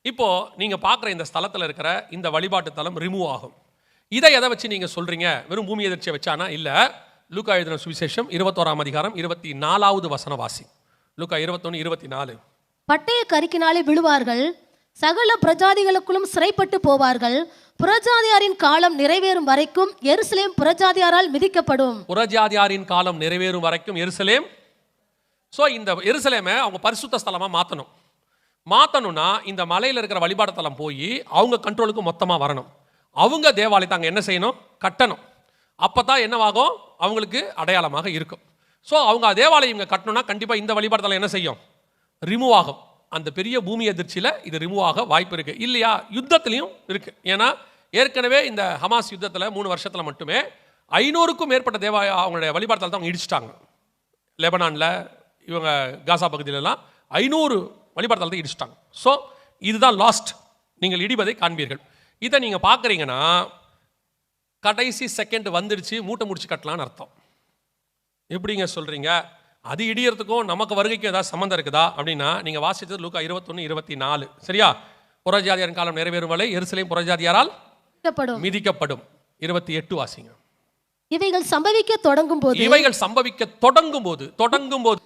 இப்போ நீங்க பார்க்குற இந்த ஸ்தலத்தில் இருக்கிற இந்த வழிபாட்டு தலம் ரிமூவ் ஆகும். இதை எதை வச்சு நீங்க சொல்றீங்க, வெறும் பூமி எதிர்ச்சியை வச்சானா? இல்ல. லூக்கா எழுதின சுவிசேஷம் 21 வசனம் வாசி. லூக்கா 21:24. பட்டய கரிக்கினாலே விழுவார்கள், சகல பிரஜாதிகளுக்குள்ளும் சிறைப்பட்டு போவார்கள், புறஜாதியாரின் காலம் நிறைவேறும் வரைக்கும் எருசலேம் புறஜாதியாரால் மிதிக்கப்படும். புறஜாதியாரின் காலம் நிறைவேறும் வரைக்கும் எருசலேம். ஸோ இந்த எருசலேமை அவங்க பரிசுத்த ஸ்தலமாக மாற்றணும்னா இந்த மலையில் இருக்கிற வழிபாட்டு தலம் போய் அவங்க கண்ட்ரோலுக்கு மொத்தமாக வரணும். அவங்க தேவாலயத்தை அங்கே என்ன செய்யணும், கட்டணும். அப்போ தான் என்னவாகும், அவங்களுக்கு அடையாளமாக இருக்கும். ஸோ அவங்க தேவாலயம் இங்கே கட்டணும்னா கண்டிப்பாக இந்த வழிபாட்டு தலம் என்ன செய்யும், ரிமூவ் ஆகும். அந்த பெரிய பூமி எதிர்ச்சியில் இது ரிமூவ் ஆக வாய்ப்பு இருக்குது. இல்லையா, யுத்தத்துலையும் இருக்குது. ஏன்னா ஏற்கனவே இந்த ஹமாஸ் யுத்தத்தில் 3 வருஷத்தில் மட்டுமே 500க்கும் மேற்பட்ட அவங்களுடைய வழிபாடுதலத்தை அவங்க இடிச்சிட்டாங்க. லெபனானில் இவங்க காசா பகுதியிலலாம் 500 வழிபாடுதலத்தை இடிச்சிட்டாங்க. ஸோ இதுதான் லாஸ்ட், நீங்கள் இடிவதை காண்பீர்கள். இதை நீங்கள் பார்க்குறீங்கன்னா கடைசி செகண்ட் வந்துடுச்சு, மூட்டை முடிச்சு கட்டலான்னு அர்த்தம். எப்படிங்க சொல்கிறீங்க? அது இடியறதுக்கும் நமக்கு வருகைக்கும் ஏதாவது சம்மந்தம் இருக்குதா அப்படின்னா, நீங்கள் வாசித்தது லூக்கா 21:24 சரியா? புறஜாதியாரின் காலம் நிறைவேறும் வரை எருசலேம் புறஜாதியாரால் மிதிக்கப்படும். 28 வாசிங்க. இவைகள் சம்பவிக்க தொடங்கும் போது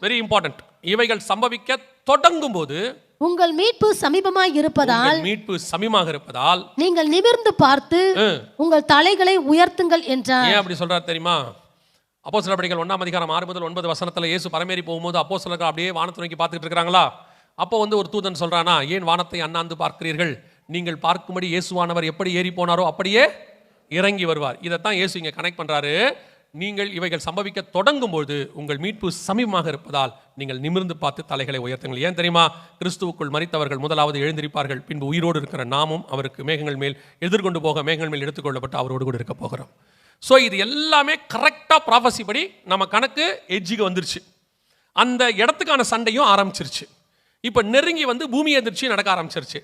வெரி இம்பார்ட்டன்ட், இவைகள் சம்பவிக்க தொடங்கும் போது உங்கள் மீட்பு சமீபமாக இருப்பதால் நீங்கள் நிமிர்ந்து பார்த்து உங்கள் தலைகளை உயர்த்துங்கள் என்றார். ஏன் அப்படி சொல்றார் தெரியுமா? அப்போஸ்தலர் படிகள் 1:6-9 இயேசு பரமேறி போகும்போது அப்போஸ்தலர்கள் அப்படியே வானத்தை நோக்கி பார்த்துட்டு இருக்காங்களா? அப்போ ஒரு தூதன் சொல்றானா, ஏன் வானத்தை அண்ணாந்து பார்க்கிறீர்கள்? நீங்கள் பார்க்கும்படி இயேசுவானவர் எப்படி ஏறி போனாரோ அப்படியே இறங்கி வருவார். இதைத்தான் இயேசு இங்கே கனெக்ட் பண்றாரு. நீங்கள் இவைகள் சம்பவிக்க தொடங்கும் போது உங்கள் மீட்பு சமீபமாக இருப்பதால் நீங்கள் நிமிர்ந்து பார்த்து தலைகளை உயர்த்துங்கள். ஏன் தெரியுமா? கிறிஸ்துவுக்குள் மரித்தவர்கள் முதலாவது எழுந்திருப்பார்கள், பின்பு உயிரோடு இருக்கிற நாமும் அவருக்கு மேகங்கள் மேல் எதிர்கொண்டு போக மேகங்கள் மேல் எடுத்துக்கொள்ளப்பட்டு அவரோடு கூட இருக்க போகிறோம். ஸோ இது எல்லாமே கரெக்டாக ப்ராஃபஸி படி நம்ம கணக்கு எட்ஜுக்கு வந்துருச்சு. அந்த இடத்துக்கான சண்டையும் ஆரம்பிச்சிருச்சு. இப்போ நெருங்கி பூமி எதிர்ச்சி நடக்க ஆரம்பிச்சிருச்சு.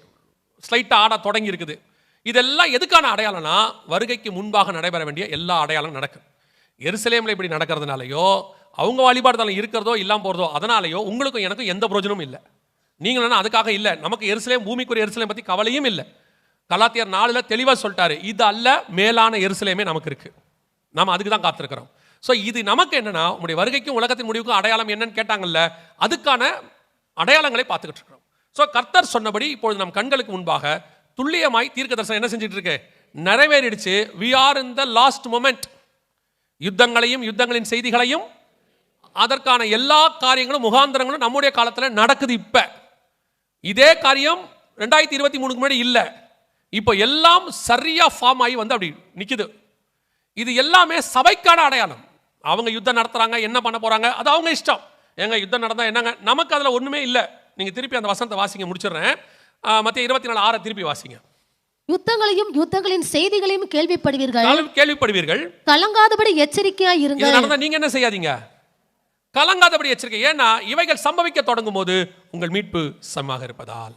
ஸ்லைட்டாக ஆட தொடங்கி இருக்குது. இதெல்லாம் எதுக்கான அடையாளம்னா, வருகைக்கு முன்பாக நடைபெற வேண்டிய எல்லா அடையாளம் நடக்கும். எருசலேமில் இப்படி நடக்கிறதுனாலையோ, அவங்க வழிபாடுதலம் இருக்கிறதோ இல்லாமல் போகிறதோ அதனாலேயோ உங்களுக்கும் எனக்கும் எந்த பிரயோஜனமும் இல்லை. நீங்களும் அதுக்காக இல்லை. நமக்கு எருசலேம், பூமிக்குரிய எருசலேம் பற்றி கவலையும் இல்லை. கலாத்தியர் 4 தெளிவாக சொல்லிட்டாரு, இது அல்ல மேலான எருசலேமே நமக்கு இருக்கு. நம்ம அதுக்கு தான் காத்திருக்கிறோம். ஸோ இது நமக்கு என்னன்னா, உங்களுடைய வருகைக்கும் உலகத்தின் முடிவுக்கும் அடையாளம் என்னன்னு கேட்டாங்கல்ல, அதுக்கான அடையாளங்களை பார்த்துக்கிட்டு இருக்கிறோம். ஸோ கர்த்தர் சொன்னபடி இப்பொழுது நம் கண்களுக்கு முன்பாக துல்லியமாய் தீர்க்க தரிசனம் என்ன செஞ்சுட்டு இருக்கு? நிறைவேறிடுச்சு. we are in the last moment. யுத்தங்களையும் யுத்தங்களின் செய்திகளையும் அதற்கான எல்லா காரியங்களும் முகாந்திரங்களும் நம்முடைய காலத்தில் நடக்குது. இப்ப இதே காரியம் 2023 முன்னாடி இல்லை. இப்போ எல்லாம் சரியா ஃபார்ம் ஆகி அப்படி நிக்குது. இது எல்லாமே சபைக்கான அடையாளம். அவங்க யுத்தம் நடத்துறாங்க, என்ன பண்ண போறாங்க அது அவங்க இஷ்டம். எங்க யுத்தம் நடந்தா என்னங்க, நமக்கு அதுல ஒண்ணுமே இல்லை. நீங்க திருப்பி அந்த வசனத்தை வாசிங்க, முடிச்சிடுறேன். மத்திய 24:6 திருப்பி வாசிங்க. யுத்தங்களையும் யுத்தங்களின் செய்திகளையும் கேள்விப்படுவீர்கள், கலங்காதபடி எச்சரிக்கையாய் இருங்கள். இது நடந்தா நீங்க என்ன செய்யாதீங்க? கலங்காதபடி எச்சரிக்கை. ஏன்னா இவைகள் சம்பவிக்க தொடங்கும் போது உங்கள் மீட்பு சமமாக இருப்பதால்.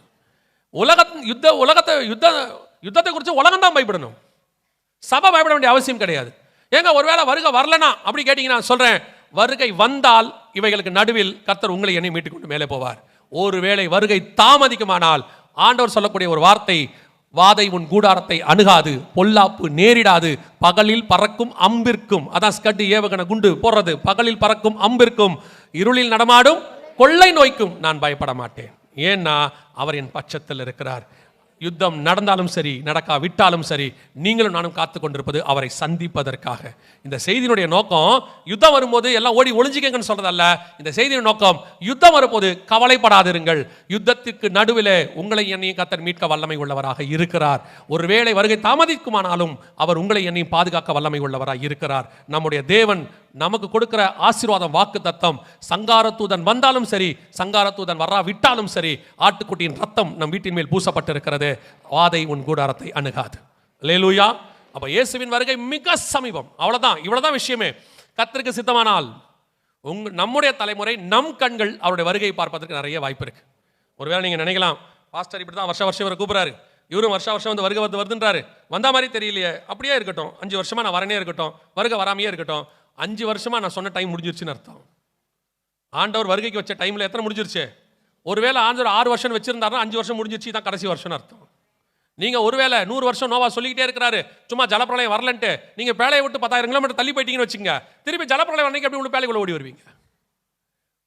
யுத்தத்தை குறித்து உலகம் தான் பயப்படணும், சபை பயப்பட வேண்டிய அவசியம் கிடையாது. ஏங்க ஒருவேளை வருகை வரலனா அப்படி கேட்டீங்கன்னா சொல்றேன், வருகை வந்தால் இவைகளுக்கு நடுவில் கர்த்தர் உங்களை என்னை மீட்டுக் கொண்டு மேலே போவார். ஒருவேளை வருகை தாமதிக்குமானால் ஆண்டவர் சொல்லக்கூடிய ஒரு வார்த்தை, வாதை உன் கூடாரத்தை அணுகாது, பொல்லாப்பு நேரிடாது, பகலில் பறக்கும் அம்பிற்கும், அதான் ஸ்கட்டு ஏவகன குண்டு போடுறது, பகலில் பறக்கும் அம்பிற்கும் இருளில் நடமாடும் கொள்ளை நோய்க்கும் நான் பயப்பட மாட்டேன். ஏன்னா அவர் என் பட்சத்தில் இருக்கிறார். யுத்தம் நடந்தாலும் சரி, நடக்கா விட்டாலும் சரி, நீங்களும் நானும் காத்து கொண்டிருப்பது அவரை சந்திப்பதற்காக. இந்த செய்தியினுடைய நோக்கம் யுத்தம் வரும்போது எல்லாம் ஓடி ஒளிஞ்சிக்கங்கன்னு சொல்றதல்ல. இந்த செய்தியின் நோக்கம், யுத்தம் வரும்போது கவலைப்படாதிருங்கள். யுத்தத்திற்கு நடுவிலே உங்களை என்னையும் கர்த்தர் மீட்க வல்லமை உள்ளவராக இருக்கிறார். ஒருவேளை வருகை தாமதிக்குமானாலும் அவர் உங்களை என்னையும் பாதுகாக்க வல்லமை உள்ளவராக இருக்கிறார். நம்முடைய தேவன் நமக்கு கொடுக்கிற ஆசீர்வாதம், வாக்கு தத்தம், சங்காரத்தூதன் வந்தாலும் சரி, சங்காரத்தூதன் வரா விட்டாலும் சரி, ஆட்டுக்குட்டியின் ரத்தம் நம் வீட்டின் மேல் பூசப்பட்டிருக்கிறது. வாதை உன் கூடாரத்தை அணுகாது. அல்லேலூயா. அப்ப இயேசுவின் வருகை மிக சமீபம். அவ்வளவுதான், இவ்வளவுதான் விஷயமே. கர்த்தருக்கு சித்தமானால் நம்முடைய தலைமுறை, நம் கண்கள் அவருடைய வருகையை பார்ப்பதற்கு நிறைய வாய்ப்பு இருக்கு. ஒருவேளை நீங்க நினைக்கலாம், பாஸ்டர் இப்படி தான் வருஷம் வருஷம் இவரை கூப்பிடுறாரு, இவரும் வருஷம் வருகை வருதுன்றாரு, வந்தா மாதிரி தெரியலையே. அப்படியே இருக்கட்டும், 5 வருஷமா நான் வரனே இருக்கட்டும், வருகை வராமையே இருக்கட்டும். 5 வருஷமா நான் சொன்ன டைம் முடிஞ்சிருச்சுன்னு அர்த்தம். ஆண்டவர் வருகைக்கு வச்ச டைம்ல எத்தனை முடிஞ்சிருச்சு? ஒருவேளை ஆண்டவர் 6 வருஷம் வச்சிருந்தாருன்னா 5 வருஷம் முடிஞ்சிருச்சு, தான் கடைசி வருஷம்னு அர்த்தம். நீங்க ஒருவேளை 100 வருஷம் நோவா சொல்லிக்கிட்டே இருக்கிறாரு, சும்மா ஜலப்பிரளயம் வரலன்ட்டு நீங்க பேழையை விட்டு 10,000 கிலோமீட்டர் தள்ளி போயிட்டீங்கன்னு வச்சுங்க, திருப்பி ஜலப்பிரளயம் அன்னைக்கு எப்படி உங்களுக்கு பேழைக்குள்ள ஓடி வருவீங்க?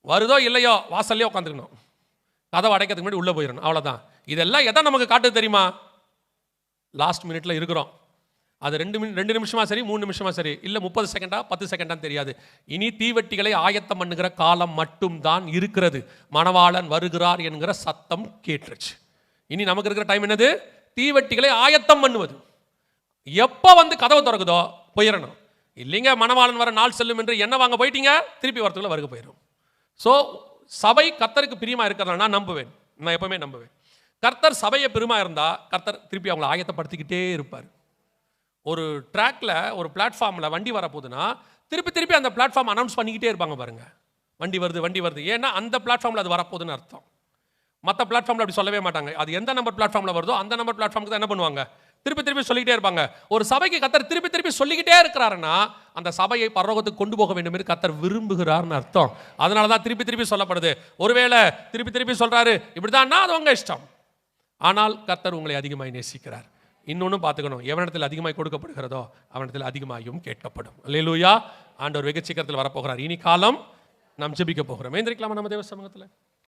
வருதோ இல்லையோ வாசல்லையோ உட்காந்துக்கணும், கதவை அடைக்கிறதுக்கு முன்னாடி உள்ள போயிடணும். அவ்வளவுதான். இதெல்லாம் எதை நமக்கு காட்டுது தெரியுமா? லாஸ்ட் மினிட்ல இருக்கிறோம். அது 2 நிமிஷமா சரி, 3 நிமிஷமா சரி, இல்லை 30 செகண்டா 10 செகண்டா தெரியாது. இனி தீவெட்டிகளை ஆயத்தம் பண்ணுகிற காலம் மட்டும் தான் இருக்கிறது. மணவாளன் வருகிறார் என்கிற சத்தம் கேட்டுருச்சு. இனி நமக்கு இருக்கிற டைம் என்னது? தீவெட்டிகளை ஆயத்தம் பண்ணுவது. எப்போ கதவை திறக்குதோ போயிடணும். இல்லைங்க மணவாளன் வர நாள் செல்லும் என்று என்ன வாங்க போயிட்டீங்க, திருப்பி வரத்துக்குள்ள வருக போயிடும். ஸோ சபை கர்த்தருக்கு பிரியமா இருக்கிறதா நான் நம்புவேன். நான் எப்பவுமே நம்புவேன். கர்த்தர் சபையை பெருமா இருந்தா கர்த்தர் திருப்பி அவங்களை ஆயத்தப்படுத்திக்கிட்டே இருப்பார். ஒரு ட்ராக்ல ஒரு பிளாட்ஃபார்மில் வண்டி வரப்போகுதுன்னா திருப்பி திருப்பி அந்த பிளாட்ஃபார்ம் அனௌன்ஸ் பண்ணிக்கிட்டே இருப்பாங்க பாருங்க, வண்டி வருது வண்டி வருது. ஏன்னா அந்த பிளாட்ஃபார்மில் அது வரப்போகுதுன்னு அர்த்தம். மற்ற பிளாட்ஃபார்மில் அப்படி சொல்லவே மாட்டாங்க. அது எந்த நம்பர் பிளாட்ஃபார்மில் வருதோ அந்த நம்பர் பிளாட்ஃபார்முக்கு தான் என்ன பண்ணுவாங்க, திருப்பி திருப்பி சொல்லிக்கிட்டே இருப்பாங்க. ஒரு சபைக்கு கர்த்தர் திருப்பி திருப்பி சொல்லிக்கிட்டே இருக்கிறாருன்னா அந்த சபையை பரலோகத்துக்கு கொண்டு போக வேண்டும் என்று கர்த்தர் விரும்புகிறார்னு அர்த்தம். அதனால தான் திருப்பி திருப்பி சொல்லப்படுது. ஒருவேளை திருப்பி திருப்பி சொல்றாரு இப்படிதான்னா அது உங்க இஷ்டம், ஆனால் கர்த்தர் உங்களை அதிகமாய் நேசிக்கிறார். இன்னொன்னு பார்த்துக்கணும், எவனிடத்தில் அதிகமாய் கொடுக்கப்படுகிறதோ அவனிடத்தில் அதிகமாயும் கேட்கப்படும். அல்லேலூயா. ஆண்டவர் வெகு சீக்கிரத்தில் வரப்போகிறார். இனி காலம் நாம் ஜெபிக்க போகிறோம். ஏந்திரிக்கலாமா நம்ம தேவ சமூகத்தில்?